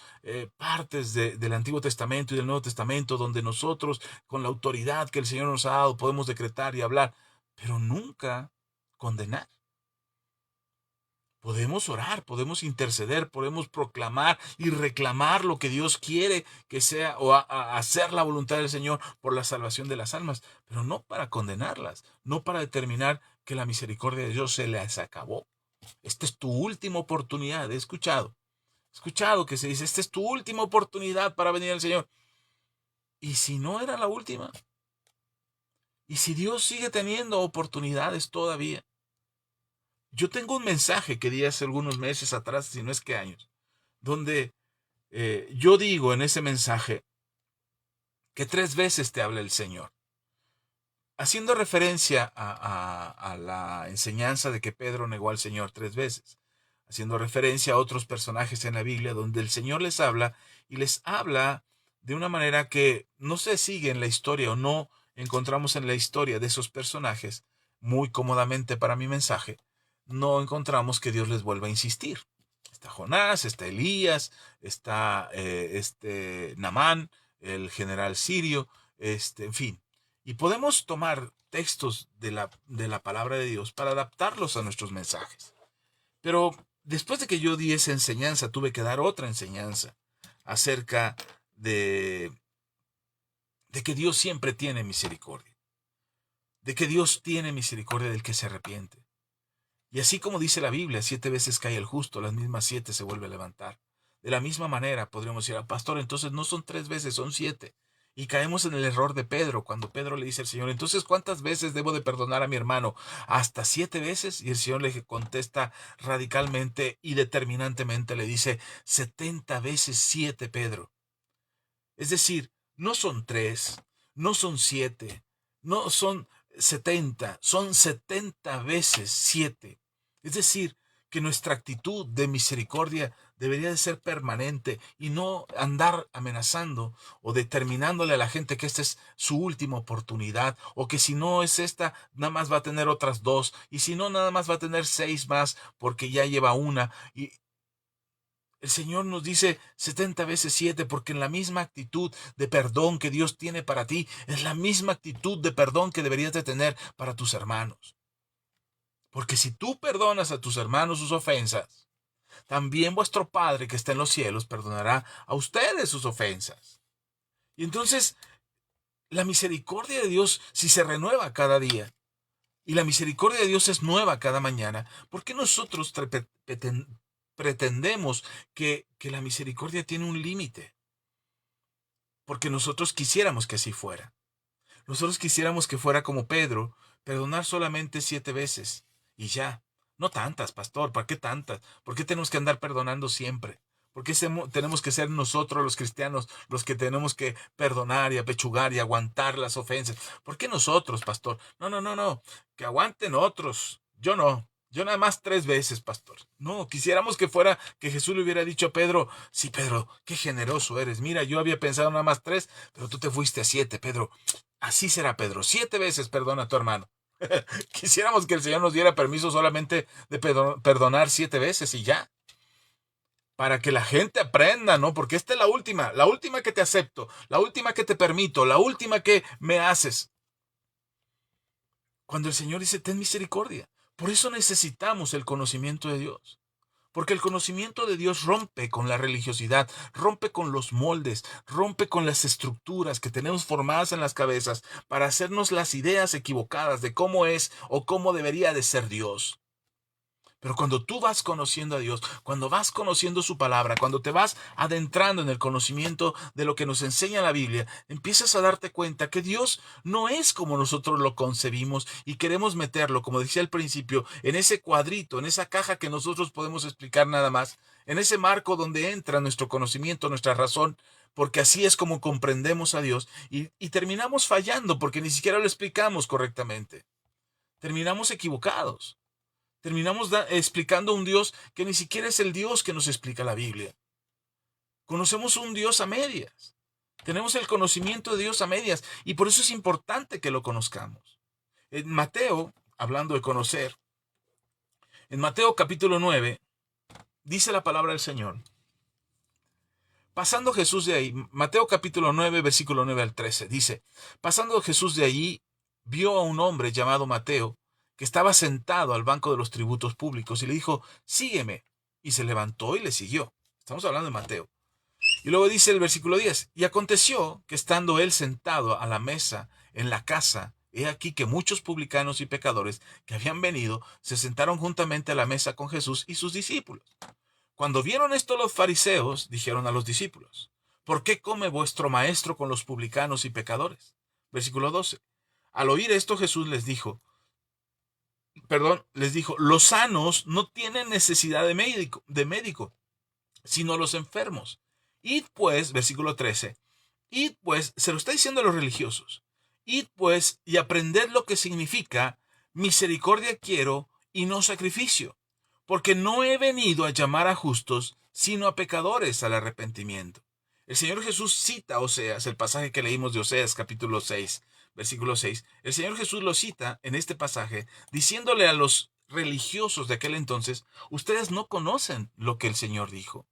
Speaker 1: partes del Antiguo Testamento y del Nuevo Testamento donde nosotros, con la autoridad que el Señor nos ha dado, podemos decretar y hablar, pero nunca condenar. podemos orar, podemos interceder, podemos proclamar y reclamar lo que Dios quiere que sea, o hacer la voluntad del Señor por la salvación de las almas, pero no para condenarlas, no para determinar que la misericordia de Dios se les acabó. Esta es tu última oportunidad. He escuchado que se dice, esta es tu última oportunidad para venir al Señor. ¿Y si no era la última? ¿Y si Dios sigue teniendo oportunidades todavía? Yo tengo un mensaje que di hace algunos meses atrás, si no es que años, donde yo digo en ese mensaje que 3 veces te habla el Señor, haciendo referencia a la enseñanza de que Pedro negó al Señor 3 veces, haciendo referencia a otros personajes en la Biblia donde el Señor les habla y les habla de una manera que no se sigue en la historia o no encontramos en la historia de esos personajes, muy cómodamente para mi mensaje, no encontramos que Dios les vuelva a insistir. Está Jonás, está Elías, está Naamán, el general sirio, en fin. Y podemos tomar textos de la palabra de Dios para adaptarlos a nuestros mensajes. Pero después de que yo di esa enseñanza, tuve que dar otra enseñanza acerca de que Dios siempre tiene misericordia, de que Dios tiene misericordia del que se arrepiente. Y así como dice la Biblia, 7 veces cae el justo, las mismas 7 se vuelve a levantar. De la misma manera podríamos decir, pastor, entonces no son 3 veces, son 7. Y caemos en el error de Pedro, cuando Pedro le dice al Señor, entonces ¿cuántas veces debo de perdonar a mi hermano? ¿Hasta 7 veces? Y el Señor le contesta radicalmente y determinantemente, le dice, 70 veces 7, Pedro. Es decir, no son 3, no son 7, no son 70, son 70 veces 7. Es decir, que nuestra actitud de misericordia debería de ser permanente y no andar amenazando o determinándole a la gente que esta es su última oportunidad, o que si no es esta, nada más va a tener otras 2, y si no, nada más va a tener 6 más porque ya lleva una. Y el Señor nos dice 70 veces 7 porque en la misma actitud de perdón que Dios tiene para ti, es la misma actitud de perdón que deberías de tener para tus hermanos. Porque si tú perdonas a tus hermanos sus ofensas, también vuestro Padre que está en los cielos perdonará a ustedes sus ofensas. Y entonces, la misericordia de Dios, si se renueva cada día, y la misericordia de Dios es nueva cada mañana, ¿por qué nosotros pretendemos que la misericordia tiene un límite? Porque nosotros quisiéramos que así fuera. Nosotros quisiéramos que fuera como Pedro, perdonar solamente 7 veces y ya. No tantas, pastor, ¿para qué tantas? ¿Por qué tenemos que andar perdonando siempre? ¿Por qué tenemos que ser nosotros los cristianos los que tenemos que perdonar y apechugar y aguantar las ofensas? ¿Por qué nosotros, pastor? No, no, no, no. Que aguanten otros. Yo no. Yo nada más 3 veces, pastor. No, quisiéramos que fuera que Jesús le hubiera dicho a Pedro, sí, Pedro, qué generoso eres. Mira, yo había pensado nada más 3, pero tú te fuiste a 7, Pedro. Así será, Pedro. 7 veces perdona a tu hermano. Quisiéramos que el Señor nos diera permiso solamente de perdonar 7 veces y ya. Para que la gente aprenda, ¿no? Porque esta es la última que te acepto, la última que te permito, la última que me haces. Cuando el Señor dice, ten misericordia. Por eso necesitamos el conocimiento de Dios. Porque el conocimiento de Dios rompe con la religiosidad, rompe con los moldes, rompe con las estructuras que tenemos formadas en las cabezas para hacernos las ideas equivocadas de cómo es o cómo debería de ser Dios. Pero cuando tú vas conociendo a Dios, cuando vas conociendo su palabra, cuando te vas adentrando en el conocimiento de lo que nos enseña la Biblia, empiezas a darte cuenta que Dios no es como nosotros lo concebimos y queremos meterlo, como decía al principio, en ese cuadrito, en esa caja que nosotros podemos explicar nada más, en ese marco donde entra nuestro conocimiento, nuestra razón, porque así es como comprendemos a Dios y terminamos fallando porque ni siquiera lo explicamos correctamente. Terminamos equivocados. Terminamos explicando a un Dios que ni siquiera es el Dios que nos explica la Biblia. Conocemos un Dios a medias. Tenemos el conocimiento de Dios a medias y por eso es importante que lo conozcamos. En Mateo, hablando de conocer, en Mateo capítulo 9, dice la palabra del Señor. Pasando Jesús de ahí, Mateo capítulo 9, versículo 9 al 13, dice, pasando Jesús de allí, vio a un hombre llamado Mateo, que estaba sentado al banco de los tributos públicos, y le dijo, sígueme. Y se levantó y le siguió. Estamos hablando de Mateo. Y luego dice el versículo 10, y aconteció que estando él sentado a la mesa en la casa, he aquí que muchos publicanos y pecadores que habían venido se sentaron juntamente a la mesa con Jesús y sus discípulos. Cuando vieron esto los fariseos, dijeron a los discípulos, ¿por qué come vuestro maestro con los publicanos y pecadores? Versículo 12. Al oír esto Jesús les dijo, los sanos no tienen necesidad de médico, sino los enfermos. Id pues, versículo 13, id pues, se lo está diciendo a los religiosos, id pues y aprended lo que significa misericordia quiero y no sacrificio, porque no he venido a llamar a justos, sino a pecadores al arrepentimiento. El Señor Jesús cita a Oseas, el pasaje que leímos de Oseas capítulo 6, versículo 6. El Señor Jesús lo cita en este pasaje, diciéndole a los religiosos de aquel entonces, ustedes no conocen lo que el Señor dijo.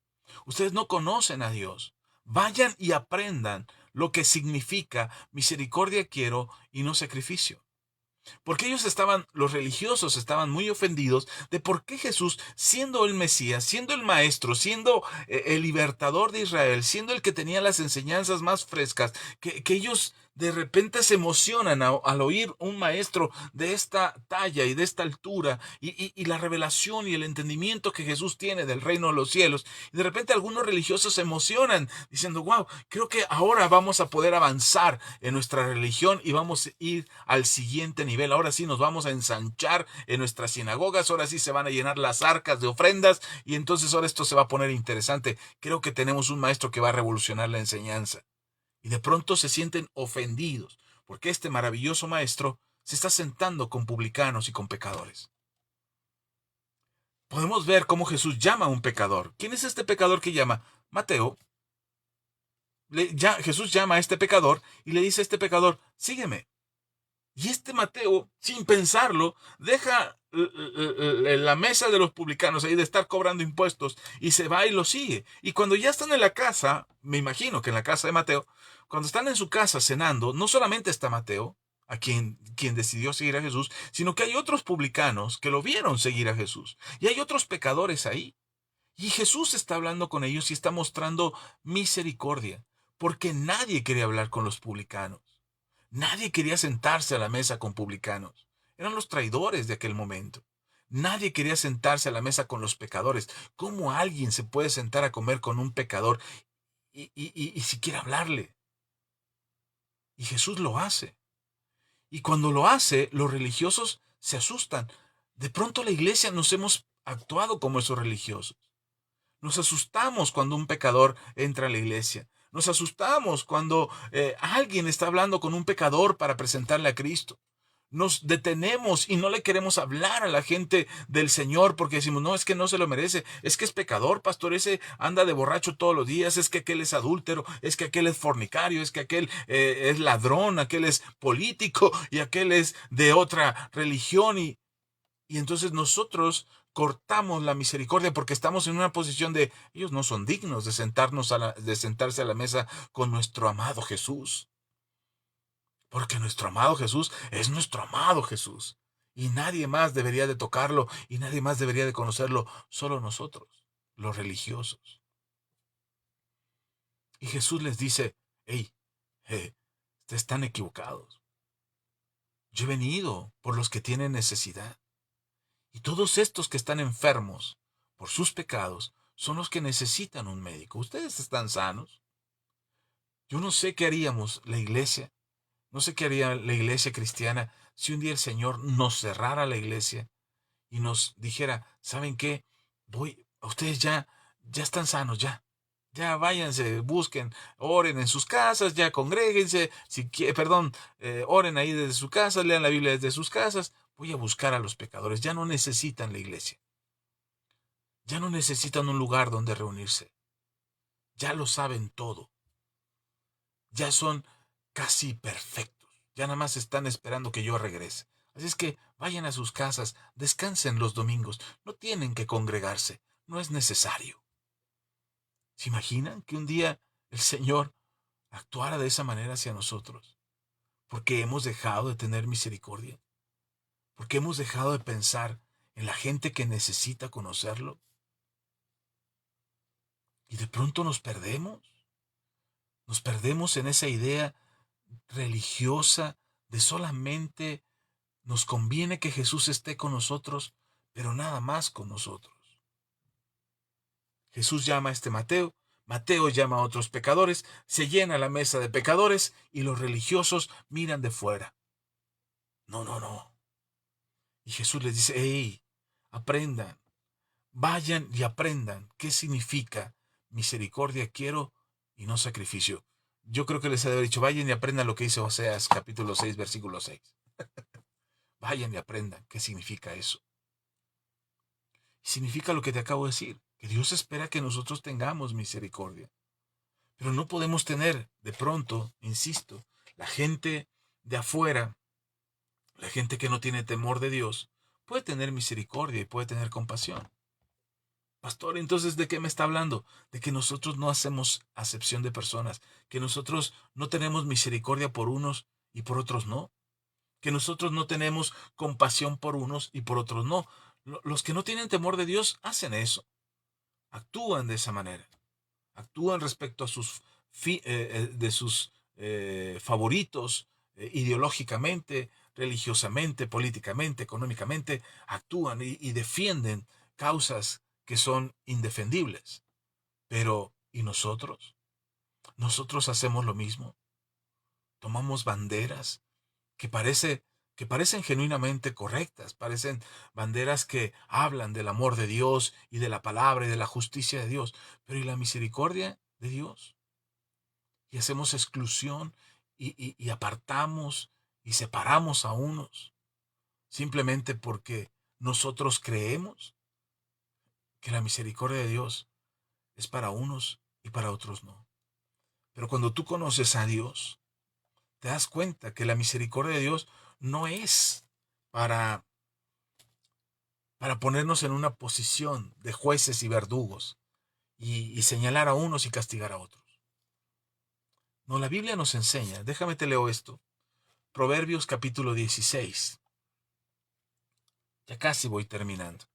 Speaker 1: Ustedes no conocen a Dios. Vayan y aprendan lo que significa misericordia quiero y no sacrificio. Porque los religiosos estaban muy ofendidos de por qué Jesús, siendo el Mesías, siendo el Maestro, siendo el libertador de Israel, siendo el que tenía las enseñanzas más frescas, que ellos de repente se emocionan al oír un maestro de esta talla y de esta altura y la revelación y el entendimiento que Jesús tiene del reino de los cielos. Y de repente algunos religiosos se emocionan diciendo, wow, creo que ahora vamos a poder avanzar en nuestra religión y vamos a ir al siguiente nivel. Ahora sí nos vamos a ensanchar en nuestras sinagogas, ahora sí se van a llenar las arcas de ofrendas y entonces ahora esto se va a poner interesante. Creo que tenemos un maestro que va a revolucionar la enseñanza. Y de pronto se sienten ofendidos porque este maravilloso maestro se está sentando con publicanos y con pecadores. Podemos ver cómo Jesús llama a un pecador. ¿Quién es este pecador que llama? Mateo. Jesús llama a este pecador y le dice a este pecador, sígueme. Y este Mateo, sin pensarlo, deja la mesa de los publicanos ahí de estar cobrando impuestos y se va y lo sigue. Y cuando ya están en la casa, me imagino que en la casa de Mateo, cuando están en su casa cenando, no solamente está Mateo, quien decidió seguir a Jesús, sino que hay otros publicanos que lo vieron seguir a Jesús. Y hay otros pecadores ahí. Y Jesús está hablando con ellos y está mostrando misericordia, porque nadie quería hablar con los publicanos. Nadie quería sentarse a la mesa con publicanos. Eran los traidores de aquel momento. Nadie quería sentarse a la mesa con los pecadores. ¿Cómo alguien se puede sentar a comer con un pecador y siquiera hablarle? Y Jesús lo hace. Y cuando lo hace, los religiosos se asustan. De pronto la iglesia nos hemos actuado como esos religiosos. Nos asustamos cuando un pecador entra a la iglesia. Nos asustamos cuando alguien está hablando con un pecador para presentarle a Cristo. Nos detenemos y no le queremos hablar a la gente del Señor porque decimos, no, es que no se lo merece, es que es pecador, pastor, ese anda de borracho todos los días, es que aquel es adúltero, es que aquel es fornicario, es que aquel es ladrón, aquel es político y aquel es de otra religión y entonces nosotros cortamos la misericordia porque estamos en una posición de ellos no son dignos de sentarse a la mesa con nuestro amado Jesús. Porque nuestro amado Jesús es nuestro amado Jesús. Y nadie más debería de tocarlo y nadie más debería de conocerlo, solo nosotros, los religiosos. Y Jesús les dice, hey, están equivocados. Yo he venido por los que tienen necesidad. Y todos estos que están enfermos por sus pecados son los que necesitan un médico. Ustedes están sanos. Yo no sé qué haríamos la iglesia. No sé qué haría la iglesia cristiana si un día el Señor nos cerrara la iglesia y nos dijera, ¿saben qué? Ustedes ya están sanos, ya váyanse, busquen, oren en sus casas, ya congréguense, oren ahí desde su casa, lean la Biblia desde sus casas. Voy a buscar a los pecadores, ya no necesitan la iglesia, ya no necesitan un lugar donde reunirse, ya lo saben todo, ya son casi perfectos, ya nada más están esperando que yo regrese. Así es que vayan a sus casas, descansen los domingos, no tienen que congregarse, no es necesario. ¿Se imaginan que un día el Señor actuara de esa manera hacia nosotros? Porque hemos dejado de tener misericordia. Porque hemos dejado de pensar en la gente que necesita conocerlo. Y de pronto nos perdemos. Nos perdemos en esa idea religiosa de solamente nos conviene que Jesús esté con nosotros, pero nada más con nosotros. Jesús llama a este Mateo, Mateo llama a otros pecadores, se llena la mesa de pecadores y los religiosos miran de fuera. No, no, no. Y Jesús les dice, hey, aprendan, vayan y aprendan qué significa misericordia quiero y no sacrificio. Yo creo que les he de haber dicho, vayan y aprendan lo que dice Oseas capítulo 6, versículo 6. Vayan y aprendan qué significa eso. Y significa lo que te acabo de decir, que Dios espera que nosotros tengamos misericordia. Pero no podemos tener, de pronto, insisto, la gente de afuera, la gente que no tiene temor de Dios, puede tener misericordia y puede tener compasión. Pastor, entonces, ¿de qué me está hablando? De que nosotros no hacemos acepción de personas, que nosotros no tenemos misericordia por unos y por otros no, que nosotros no tenemos compasión por unos y por otros no. Los que no tienen temor de Dios hacen eso, actúan de esa manera, actúan respecto a sus favoritos ideológicamente, religiosamente, políticamente, económicamente, actúan y defienden causas que son indefendibles. Pero, ¿y nosotros? Nosotros hacemos lo mismo. Tomamos banderas que parecen genuinamente correctas, parecen banderas que hablan del amor de Dios y de la palabra y de la justicia de Dios. Pero ¿y la misericordia de Dios? Y hacemos exclusión y apartamos y separamos a unos simplemente porque nosotros creemos que la misericordia de Dios es para unos y para otros no. Pero cuando tú conoces a Dios, te das cuenta que la misericordia de Dios no es para, para ponernos en una posición de jueces y verdugos y señalar a unos y castigar a otros. No, la Biblia nos enseña, déjame te leo esto, Proverbios capítulo 16. Ya casi voy terminando.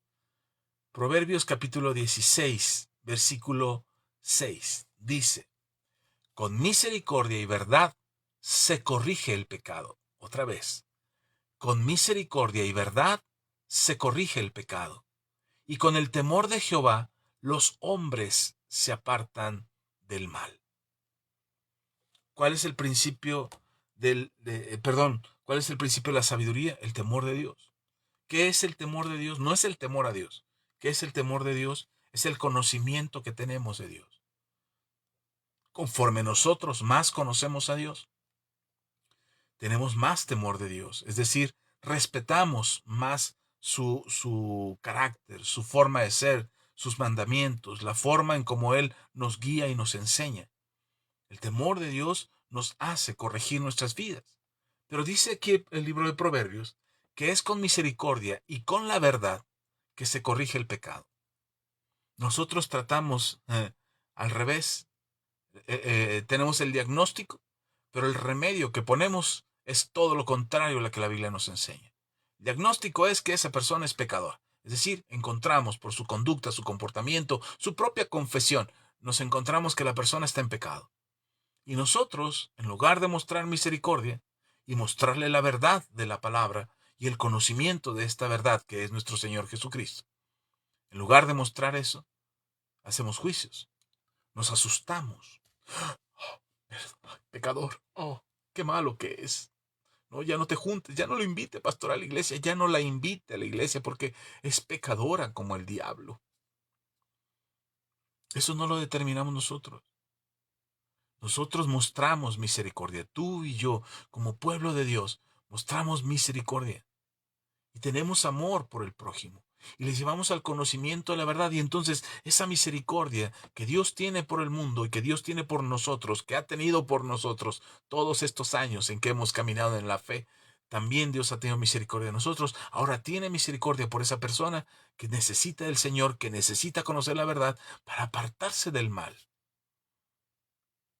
Speaker 1: Proverbios capítulo 16, versículo 6. Dice, con misericordia y verdad se corrige el pecado. Otra vez, con misericordia y verdad se corrige el pecado. Y con el temor de Jehová los hombres se apartan del mal. ¿Cuál es el principio cuál es el principio de la sabiduría? El temor de Dios. ¿Qué es el temor de Dios? No es el temor a Dios. ¿Qué es el temor de Dios? Es el conocimiento que tenemos de Dios. Conforme nosotros más conocemos a Dios, tenemos más temor de Dios. Es decir, respetamos más su carácter, su forma de ser, sus mandamientos, la forma en cómo Él nos guía y nos enseña. El temor de Dios nos hace corregir nuestras vidas. Pero dice aquí el libro de Proverbios que es con misericordia y con la verdad que se corrige el pecado. Nosotros tratamos al revés. Tenemos el diagnóstico, pero el remedio que ponemos es todo lo contrario a lo que la Biblia nos enseña. El diagnóstico es que esa persona es pecadora. Es decir, encontramos por su conducta, su comportamiento, su propia confesión, nos encontramos que la persona está en pecado. Y nosotros, en lugar de mostrar misericordia y mostrarle la verdad de la palabra y el conocimiento de esta verdad que es nuestro Señor Jesucristo, en lugar de mostrar eso, hacemos juicios, nos asustamos. Oh, pecador, oh, qué malo que es. No, ya no te juntes, ya no lo invite, pastor, a la iglesia, ya no la invite a la iglesia porque es pecadora como el diablo. Eso no lo determinamos nosotros. Nosotros mostramos misericordia. Tú y yo, como pueblo de Dios, mostramos misericordia. Y tenemos amor por el prójimo. Y les llevamos al conocimiento de la verdad. Y entonces esa misericordia que Dios tiene por el mundo y que Dios tiene por nosotros, que ha tenido por nosotros todos estos años en que hemos caminado en la fe, también Dios ha tenido misericordia de nosotros. Ahora tiene misericordia por esa persona que necesita del Señor, que necesita conocer la verdad para apartarse del mal.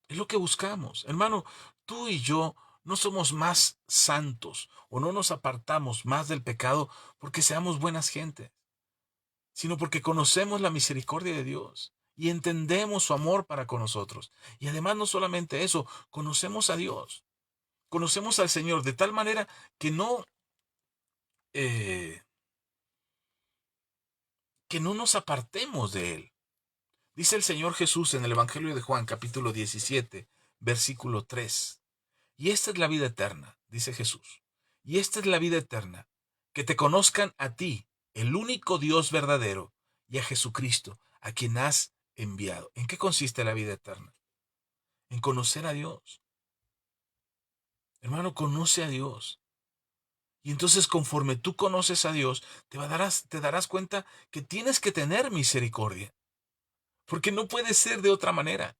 Speaker 1: Es lo que buscamos. Hermano, tú y yo No somos más santos o no nos apartamos más del pecado porque seamos buenas gentes, sino porque conocemos la misericordia de Dios y entendemos su amor para con nosotros. Y además no solamente eso, conocemos a Dios, conocemos al Señor de tal manera que eh, que no nos apartemos de Él. Dice el Señor Jesús en el Evangelio de Juan, capítulo 17, versículo 3. Y esta es la vida eterna, dice Jesús. Y esta es la vida eterna, que te conozcan a ti, el único Dios verdadero, y a Jesucristo, a quien has enviado. ¿En qué consiste la vida eterna? En conocer a Dios. Hermano, conoce a Dios. Y entonces conforme tú conoces a Dios, te darás cuenta que tienes que tener misericordia. Porque no puede ser de otra manera.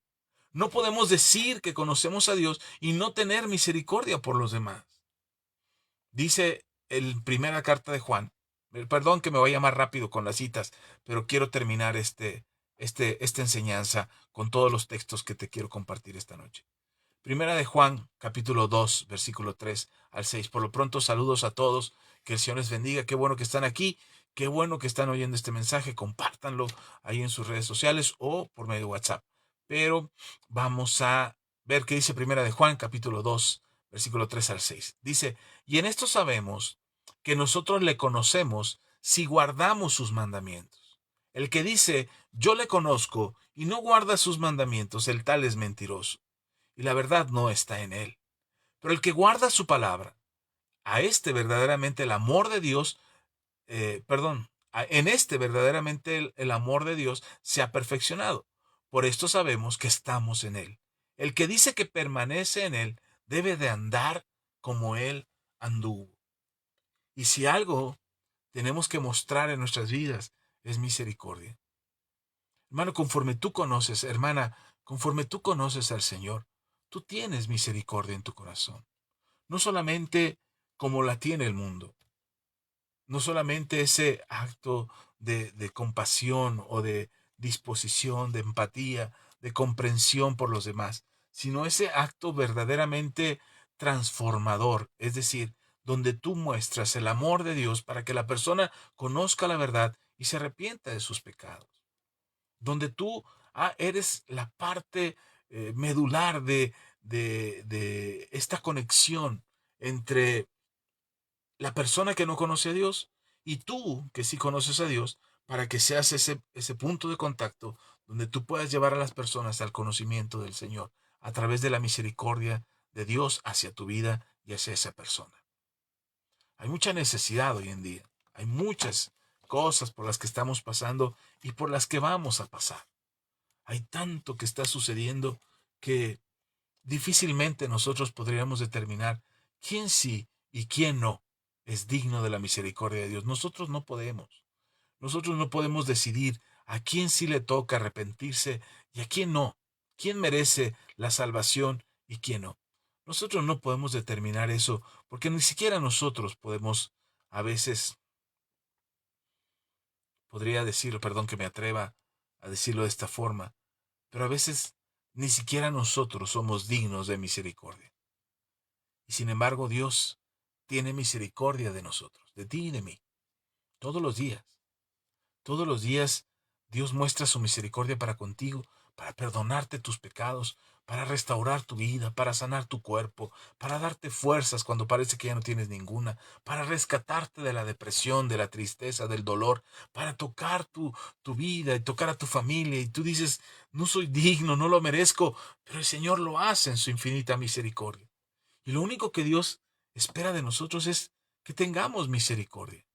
Speaker 1: No podemos decir que conocemos a Dios y no tener misericordia por los demás. Dice en primera carta de Juan, perdón que me vaya más rápido con las citas, pero quiero terminar esta enseñanza con todos los textos que te quiero compartir esta noche. Primera de Juan, capítulo 2, versículo 3 al 6. Por lo pronto, saludos a todos, que el Señor les bendiga, qué bueno que están aquí, qué bueno que están oyendo este mensaje, compártanlo ahí en sus redes sociales o por medio de WhatsApp. Pero vamos a ver qué dice Primera de Juan, capítulo 2, versículo 3 al 6. Dice, y en esto sabemos que nosotros le conocemos si guardamos sus mandamientos. El que dice, yo le conozco y no guarda sus mandamientos, el tal es mentiroso y la verdad no está en él. Pero el que guarda su palabra, a este verdaderamente el amor de Dios, en este verdaderamente el amor de Dios se ha perfeccionado. Por esto sabemos que estamos en él. El que dice que permanece en él debe de andar como él anduvo. Y si algo tenemos que mostrar en nuestras vidas es misericordia. Hermano, conforme tú conoces, hermana, conforme tú conoces al Señor, tú tienes misericordia en tu corazón. No solamente como la tiene el mundo, no solamente ese acto de compasión o de disposición, de empatía, de comprensión por los demás, sino ese acto verdaderamente transformador, es decir, donde tú muestras el amor de Dios para que la persona conozca la verdad y se arrepienta de sus pecados, donde tú eres la parte medular de esta conexión entre la persona que no conoce a Dios y tú que sí conoces a Dios, para que seas ese punto de contacto donde tú puedas llevar a las personas al conocimiento del Señor a través de la misericordia de Dios hacia tu vida y hacia esa persona. Hay mucha necesidad hoy en día, hay muchas cosas por las que estamos pasando y por las que vamos a pasar. Hay tanto que está sucediendo que difícilmente nosotros podríamos determinar quién sí y quién no es digno de la misericordia de Dios. Nosotros no podemos. Nosotros no podemos decidir a quién sí le toca arrepentirse y a quién no. ¿Quién merece la salvación y quién no? Nosotros no podemos determinar eso porque ni siquiera nosotros podemos a veces, podría decirlo, perdón que me atreva a decirlo de esta forma, pero a veces ni siquiera nosotros somos dignos de misericordia. Y sin embargo, Dios tiene misericordia de nosotros, de ti y de mí, todos los días. Todos los días Dios muestra su misericordia para contigo, para perdonarte tus pecados, para restaurar tu vida, para sanar tu cuerpo, para darte fuerzas cuando parece que ya no tienes ninguna, para rescatarte de la depresión, de la tristeza, del dolor, para tocar tu vida y tocar a tu familia. Y tú dices, no soy digno, no lo merezco, pero el Señor lo hace en su infinita misericordia. Y lo único que Dios espera de nosotros es que tengamos misericordia,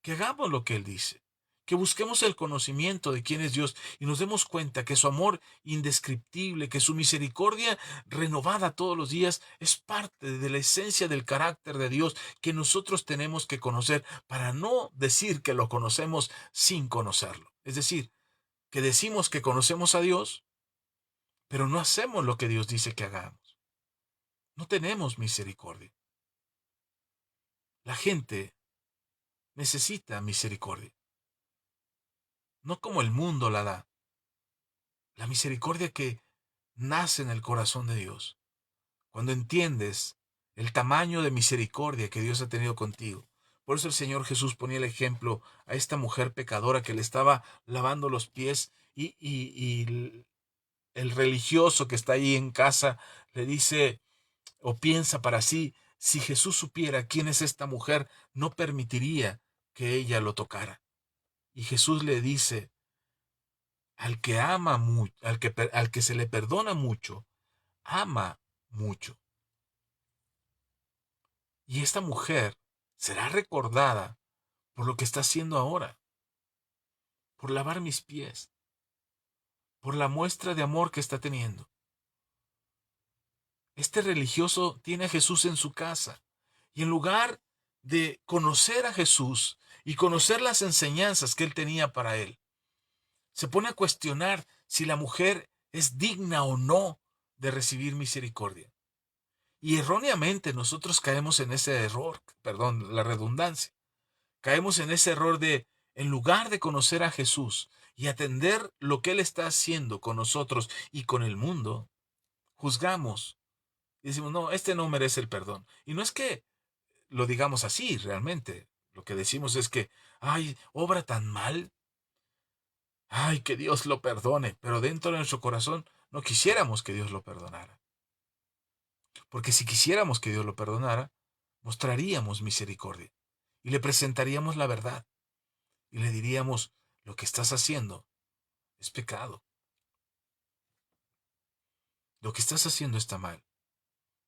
Speaker 1: que hagamos lo que Él dice, que busquemos el conocimiento de quién es Dios y nos demos cuenta que su amor indescriptible, que su misericordia renovada todos los días es parte de la esencia del carácter de Dios que nosotros tenemos que conocer para no decir que lo conocemos sin conocerlo. Es decir, que decimos que conocemos a Dios, pero no hacemos lo que Dios dice que hagamos. No tenemos misericordia. La gente necesita misericordia, no como el mundo la da. La misericordia que nace en el corazón de Dios. Cuando entiendes el tamaño de misericordia que Dios ha tenido contigo. Por eso el Señor Jesús ponía el ejemplo a esta mujer pecadora que le estaba lavando los pies y el religioso que está ahí en casa le dice o piensa para sí, si Jesús supiera quién es esta mujer, no permitiría que ella lo tocara. Y Jesús le dice, al que ama mucho, al que se le perdona mucho, ama mucho. Y esta mujer será recordada por lo que está haciendo ahora, por lavar mis pies, por la muestra de amor que está teniendo. Este religioso tiene a Jesús en su casa y en lugar de conocer a Jesús y conocer las enseñanzas que él tenía para él, se pone a cuestionar si la mujer es digna o no de recibir misericordia. Y erróneamente nosotros caemos en ese error, perdón, la redundancia. Caemos en ese error de, en lugar de conocer a Jesús y atender lo que Él está haciendo con nosotros y con el mundo, juzgamos y decimos, no, este no merece el perdón. Y no es que lo digamos así realmente. Lo que decimos es que, ay, obra tan mal, ay, que Dios lo perdone. Pero dentro de nuestro corazón no quisiéramos que Dios lo perdonara. Porque si quisiéramos que Dios lo perdonara, mostraríamos misericordia y le presentaríamos la verdad y le diríamos, lo que estás haciendo es pecado. Lo que estás haciendo está mal.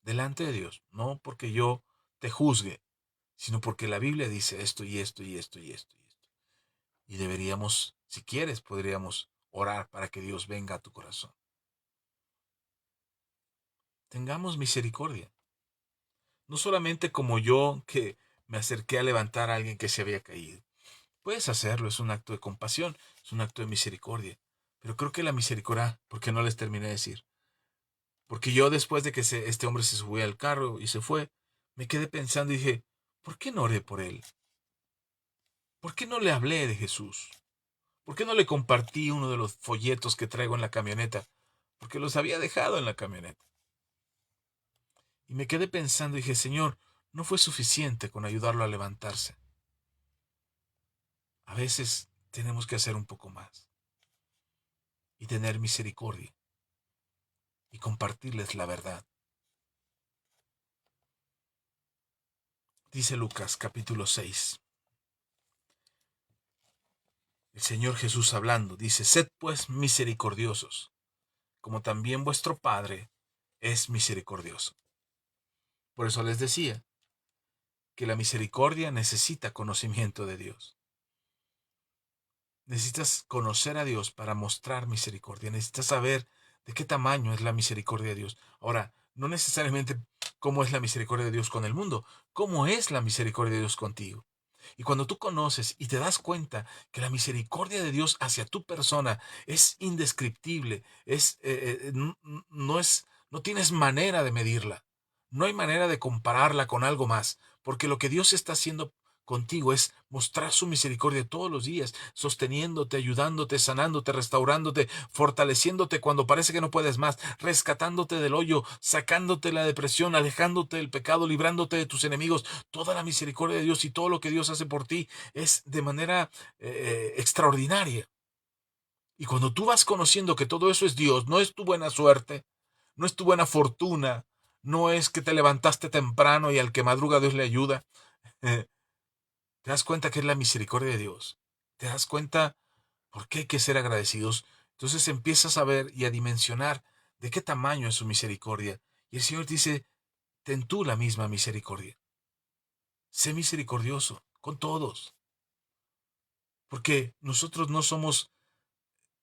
Speaker 1: Delante de Dios, no porque yo te juzgue, sino porque la Biblia dice esto y esto y esto y esto y esto. Y deberíamos, si quieres, podríamos orar para que Dios venga a tu corazón. Tengamos misericordia. No solamente como yo que me acerqué a levantar a alguien que se había caído. Puedes hacerlo, es un acto de compasión, es un acto de misericordia. Pero creo que la misericordia, porque no les terminé de decir, porque yo después de que este hombre se subió al carro y se fue, me quedé pensando y dije, ¿por qué no oré por él? ¿Por qué no le hablé de Jesús? ¿Por qué no le compartí uno de los folletos que traigo en la camioneta? Porque los había dejado en la camioneta. Y me quedé pensando y dije, Señor, no fue suficiente con ayudarlo a levantarse. A veces tenemos que hacer un poco más y tener misericordia y compartirles la verdad. Dice Lucas capítulo 6. El Señor Jesús hablando, dice, sed pues misericordiosos, como también vuestro Padre es misericordioso. Por eso les decía que la misericordia necesita conocimiento de Dios. Necesitas conocer a Dios para mostrar misericordia. Necesitas saber de qué tamaño es la misericordia de Dios. Ahora, no necesariamente cómo es la misericordia de Dios con el mundo, cómo es la misericordia de Dios contigo. Y cuando tú conoces y te das cuenta que la misericordia de Dios hacia tu persona es indescriptible, no tienes manera de medirla, no hay manera de compararla con algo más, porque lo que Dios está haciendo contigo es mostrar su misericordia todos los días, sosteniéndote, ayudándote, sanándote, restaurándote, fortaleciéndote cuando parece que no puedes más, rescatándote del hoyo, sacándote de la depresión, alejándote del pecado, librándote de tus enemigos. Toda la misericordia de Dios y todo lo que Dios hace por ti es de manera extraordinaria. Y cuando tú vas conociendo que todo eso es Dios, no es tu buena suerte, no es tu buena fortuna, no es que te levantaste temprano y al que madruga Dios le ayuda. Te das cuenta que es la misericordia de Dios. Te das cuenta por qué hay que ser agradecidos. Entonces empiezas a ver y a dimensionar de qué tamaño es su misericordia. Y el Señor dice, ten tú la misma misericordia. Sé misericordioso con todos. Porque nosotros no somos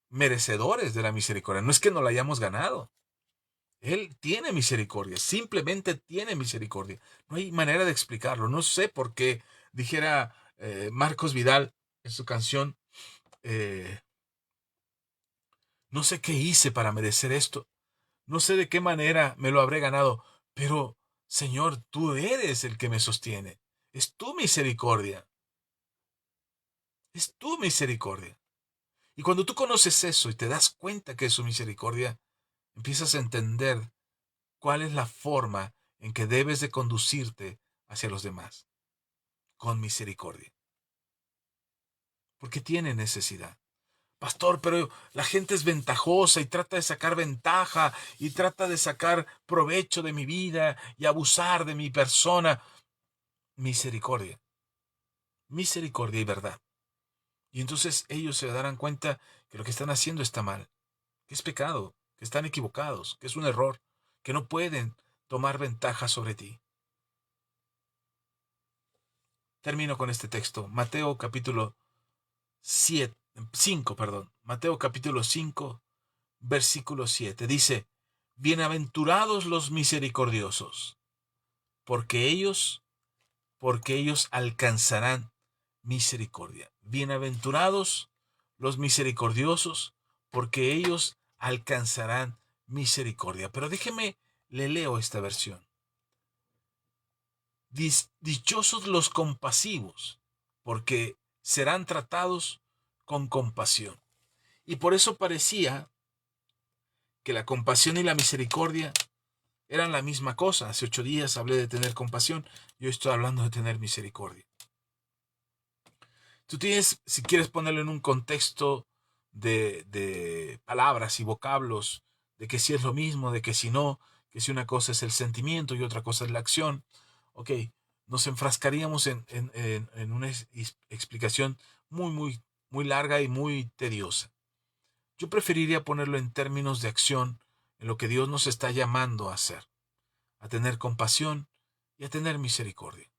Speaker 1: merecedores de la misericordia. No es que no la hayamos ganado. Él tiene misericordia, simplemente tiene misericordia. No hay manera de explicarlo. No sé por qué, dijera Marcos Vidal en su canción, eh, no sé qué hice para merecer esto. No sé de qué manera me lo habré ganado. Pero, Señor, tú eres el que me sostiene. Es tu misericordia. Es tu misericordia. Y cuando tú conoces eso y te das cuenta que es su misericordia, empiezas a entender cuál es la forma en que debes de conducirte hacia los demás, con misericordia, porque tiene necesidad. Pastor, pero la gente es ventajosa y trata de sacar ventaja y trata de sacar provecho de mi vida y abusar de mi persona. Misericordia, misericordia y verdad. Y entonces ellos se darán cuenta que lo que están haciendo está mal, que es pecado, que están equivocados, que es un error, que no pueden tomar ventaja sobre ti. Termino con este texto, Mateo capítulo 5, Mateo capítulo 5, versículo 7. Dice, bienaventurados los misericordiosos, porque ellos alcanzarán misericordia. Bienaventurados los misericordiosos, porque ellos alcanzarán misericordia. Pero déjeme, le leo esta versión. Dichosos los compasivos, porque serán tratados con compasión. Y por eso parecía que la compasión y la misericordia eran la misma cosa. Hace 8 días hablé de tener compasión, yo estoy hablando de tener misericordia. Tú tienes, si quieres ponerlo en un contexto de palabras y vocablos, de que si es lo mismo, de que si no, que si una cosa es el sentimiento y otra cosa es la acción, ok, nos enfrascaríamos en una explicación muy larga y muy tediosa. Yo preferiría ponerlo en términos de acción, en lo que Dios nos está llamando a hacer, a tener compasión y a tener misericordia.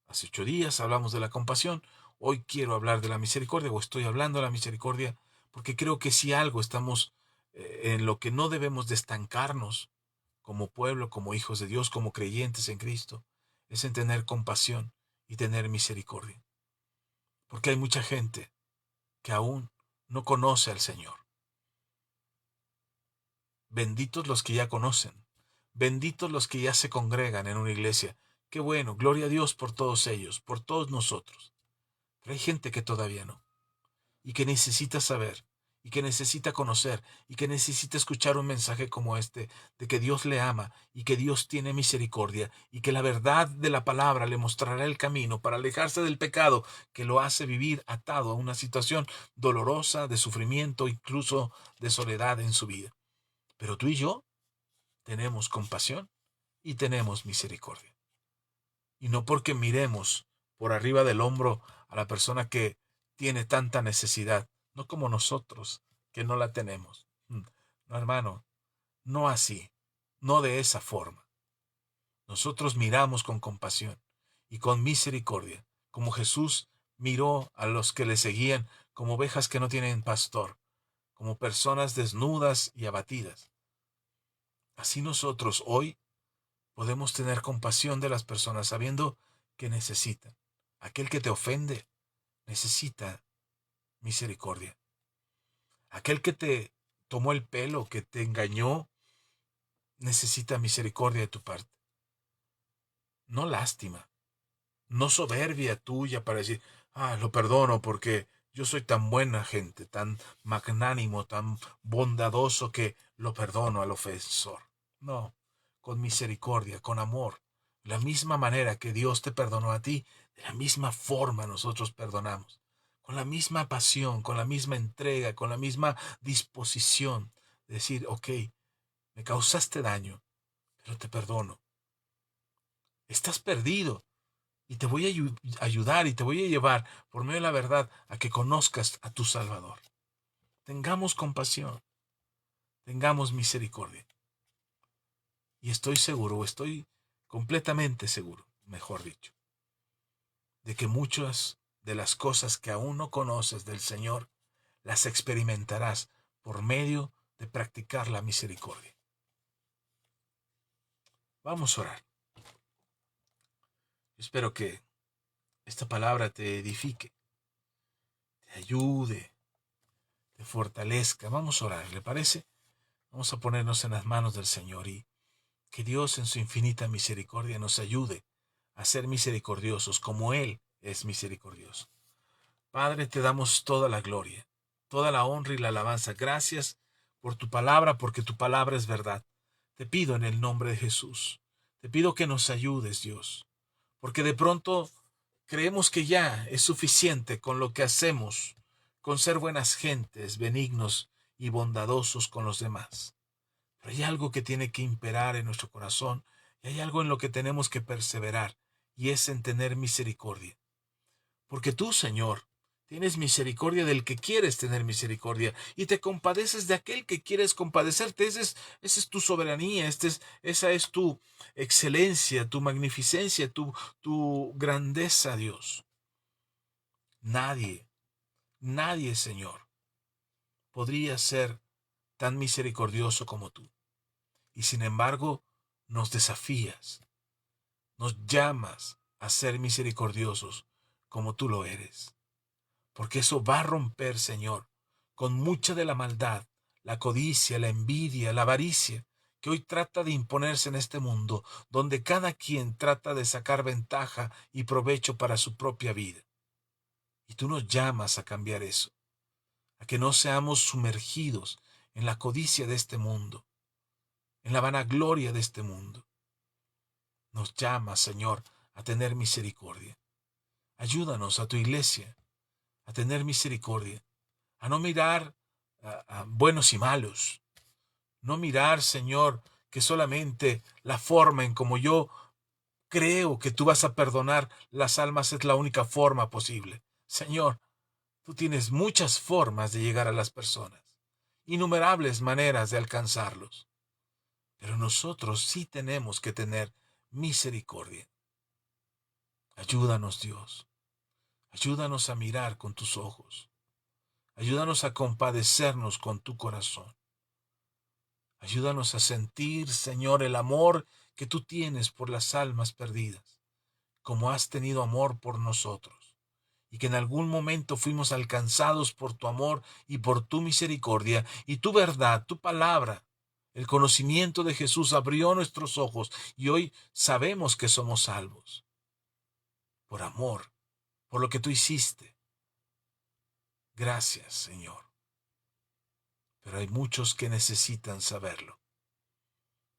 Speaker 1: Hace 8 días hablamos de la compasión, hoy quiero hablar de la misericordia, o estoy hablando de la misericordia, porque creo que si algo estamos en lo que no debemos de estancarnos como pueblo, como hijos de Dios, como creyentes en Cristo, es en tener compasión y tener misericordia. Porque hay mucha gente que aún no conoce al Señor. Benditos los que ya conocen, benditos los que ya se congregan en una iglesia. Qué bueno, gloria a Dios por todos ellos, por todos nosotros. Pero hay gente que todavía no, y que necesita saber, y que necesita conocer, y que necesita escuchar un mensaje como este, de que Dios le ama, y que Dios tiene misericordia, y que la verdad de la palabra le mostrará el camino para alejarse del pecado que lo hace vivir atado a una situación dolorosa, de sufrimiento, incluso de soledad en su vida. Pero tú y yo tenemos compasión y tenemos misericordia. Y no porque miremos por arriba del hombro a la persona que tiene tanta necesidad, no como nosotros, que no la tenemos. No, hermano, no así, no de esa forma. Nosotros miramos con compasión y con misericordia, como Jesús miró a los que le seguían como ovejas que no tienen pastor, como personas desnudas y abatidas. Así nosotros hoy podemos tener compasión de las personas sabiendo que necesitan. Aquel que te ofende necesita misericordia. Aquel que te tomó el pelo, que te engañó, necesita misericordia de tu parte. No lástima, no soberbia tuya para decir, lo perdono porque yo soy tan buena gente, tan magnánimo, tan bondadoso que lo perdono al ofensor. No, con misericordia, con amor. De la misma manera que Dios te perdonó a ti, de la misma forma nosotros perdonamos. Con la misma pasión, con la misma entrega, con la misma disposición de decir, ok, me causaste daño, pero te perdono. Estás perdido y te voy a ayudar y te voy a llevar por medio de la verdad a que conozcas a tu Salvador. Tengamos compasión, tengamos misericordia. Y estoy seguro, estoy completamente seguro, mejor dicho, de que muchas de las cosas que aún no conoces del Señor las experimentarás por medio de practicar la misericordia. Vamos a orar. Espero que esta palabra te edifique, te ayude, te fortalezca. Vamos a orar, ¿le parece? Vamos a ponernos en las manos del Señor y que Dios en su infinita misericordia nos ayude a ser misericordiosos como Él es misericordioso. Padre, te damos toda la gloria, toda la honra y la alabanza. Gracias por tu palabra, porque tu palabra es verdad. Te pido en el nombre de Jesús, Te pido que nos ayudes, Dios, porque de pronto creemos que ya es suficiente con lo que hacemos, con ser buenas gentes, benignos y bondadosos con los demás. Pero hay algo que tiene que imperar en nuestro corazón y hay algo en lo que tenemos que perseverar, y es en tener misericordia. Porque tú, Señor, tienes misericordia del que quieres tener misericordia y te compadeces de aquel que quieres compadecerte. Esa es tu soberanía, esa es tu excelencia, tu magnificencia, tu grandeza, Dios. Nadie, nadie, Señor, podría ser tan misericordioso como tú. Y sin embargo, nos desafías, nos llamas a ser misericordiosos como tú lo eres. Porque eso va a romper, Señor, con mucha de la maldad, la codicia, la envidia, la avaricia, que hoy trata de imponerse en este mundo, donde cada quien trata de sacar ventaja y provecho para su propia vida. Y tú nos llamas a cambiar eso, a que no seamos sumergidos en la codicia de este mundo, en la vanagloria de este mundo. Nos llamas, Señor, a tener misericordia. Ayúdanos a tu iglesia a tener misericordia, a no mirar a buenos y malos, no mirar, Señor, que solamente la forma en como yo creo que tú vas a perdonar las almas es la única forma posible. Señor, tú tienes muchas formas de llegar a las personas, innumerables maneras de alcanzarlos, pero nosotros sí tenemos que tener misericordia. Ayúdanos, Dios, ayúdanos a mirar con tus ojos, ayúdanos a compadecernos con tu corazón. Ayúdanos a sentir, Señor, el amor que tú tienes por las almas perdidas, como has tenido amor por nosotros, y que en algún momento fuimos alcanzados por tu amor y por tu misericordia, y tu verdad, tu palabra. El conocimiento de Jesús abrió nuestros ojos, y hoy sabemos que somos salvos. Por amor, por lo que tú hiciste. Gracias, Señor. Pero hay muchos que necesitan saberlo.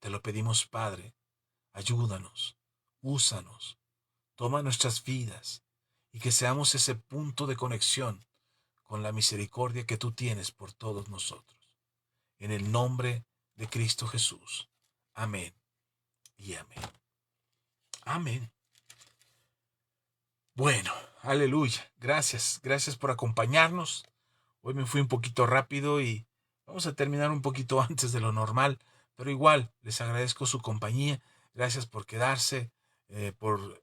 Speaker 1: Te lo pedimos, Padre. Ayúdanos, úsanos, toma nuestras vidas y que seamos ese punto de conexión con la misericordia que tú tienes por todos nosotros. En el nombre de Cristo Jesús. Amén y amén. Amén. Bueno, aleluya. Gracias, gracias por acompañarnos. Hoy me fui un poquito rápido y vamos a terminar un poquito antes de lo normal, pero igual les agradezco su compañía. Gracias por quedarse, por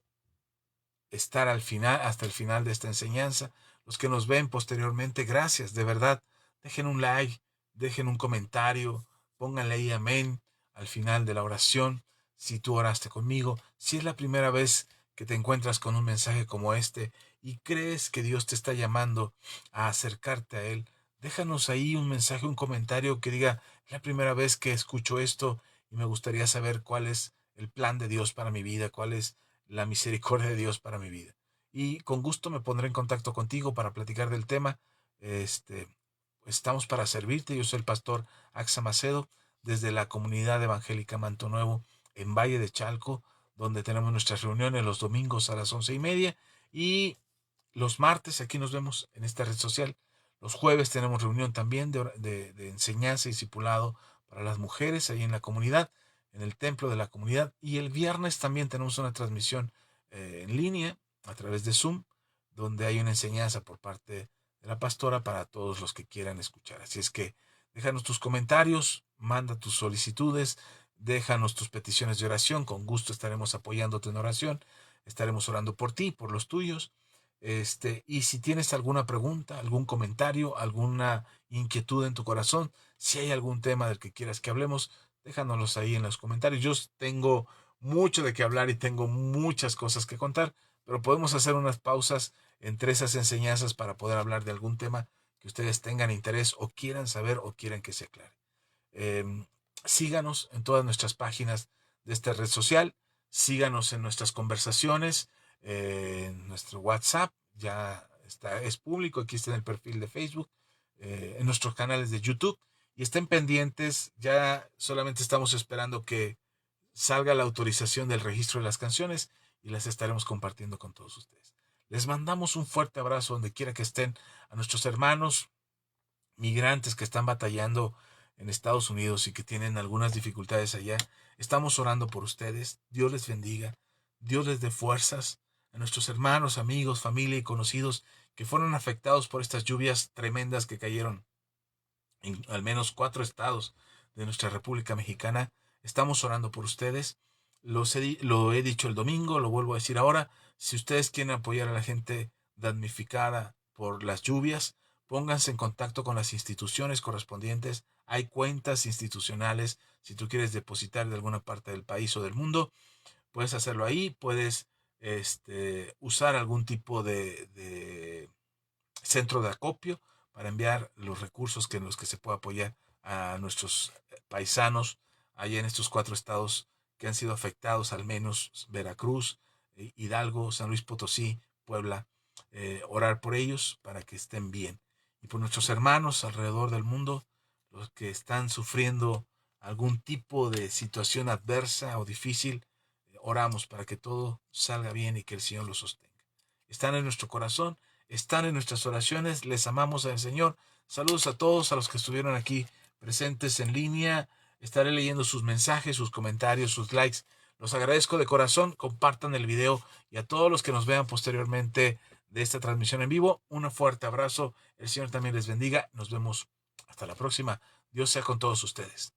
Speaker 1: estar al final, hasta el final de esta enseñanza. Los que nos ven posteriormente, gracias, de verdad. Dejen un like, dejen un comentario, pónganle ahí amén al final de la oración. Si tú oraste conmigo, si es la primera vez que te encuentras con un mensaje como este y crees que Dios te está llamando a acercarte a Él, déjanos ahí un mensaje, un comentario que diga, es la primera vez que escucho esto y me gustaría saber cuál es el plan de Dios para mi vida, cuál es la misericordia de Dios para mi vida. Y con gusto me pondré en contacto contigo para platicar del tema. Estamos para servirte. Yo soy el pastor Axa Macedo desde la comunidad evangélica Manto Nuevo en Valle de Chalco, donde tenemos nuestras reuniones los domingos a las 11:30 y los martes aquí nos vemos en esta red social. Los jueves tenemos reunión también de enseñanza y discipulado para las mujeres ahí en la comunidad, en el templo de la comunidad. Y el viernes también tenemos una transmisión en línea a través de Zoom, donde hay una enseñanza por parte de la pastora para todos los que quieran escuchar. Así es que déjanos tus comentarios, manda tus solicitudes, déjanos tus peticiones de oración. Con gusto estaremos apoyándote en oración. Estaremos orando por ti, por los tuyos. Y si tienes alguna pregunta, algún comentario, alguna inquietud en tu corazón, si hay algún tema del que quieras que hablemos, déjanoslos ahí en los comentarios. Yo tengo mucho de qué hablar y tengo muchas cosas que contar, pero podemos hacer unas pausas entre esas enseñanzas para poder hablar de algún tema que ustedes tengan interés o quieran saber o quieran que se aclare. Síganos en todas nuestras páginas de esta red social, síganos en nuestras conversaciones, en nuestro WhatsApp, ya está, es público, aquí está en el perfil de Facebook, en nuestros canales de YouTube, y estén pendientes, ya solamente estamos esperando que salga la autorización del registro de las canciones y las estaremos compartiendo con todos ustedes. Les mandamos un fuerte abrazo donde quiera que estén, a nuestros hermanos migrantes que están batallando en Estados Unidos y que tienen algunas dificultades allá. Estamos orando por ustedes. Dios les bendiga. Dios les dé fuerzas. A nuestros hermanos, amigos, familia y conocidos que fueron afectados por estas lluvias tremendas que cayeron en al menos 4 estados de nuestra República Mexicana. Estamos orando por ustedes. Lo he dicho el domingo, lo vuelvo a decir ahora. Si ustedes quieren apoyar a la gente damnificada por las lluvias, pónganse en contacto con las instituciones correspondientes. Hay cuentas institucionales. Si tú quieres depositar de alguna parte del país o del mundo, puedes hacerlo ahí. Puedes usar algún tipo de centro de acopio para enviar los recursos en los que se pueda apoyar a nuestros paisanos allá en estos 4 estados que han sido afectados, al menos Veracruz, Hidalgo, San Luis Potosí, Puebla. Orar por ellos para que estén bien. Y por nuestros hermanos alrededor del mundo, los que están sufriendo algún tipo de situación adversa o difícil, oramos para que todo salga bien y que el Señor los sostenga. Están en nuestro corazón, están en nuestras oraciones, les amamos al Señor. Saludos a todos, a los que estuvieron aquí presentes en línea. Estaré leyendo sus mensajes, sus comentarios, sus likes. Los agradezco de corazón, compartan el video, y a todos los que nos vean posteriormente de esta transmisión en vivo, un fuerte abrazo. El Señor también les bendiga. Nos vemos hasta la próxima. Dios sea con todos ustedes.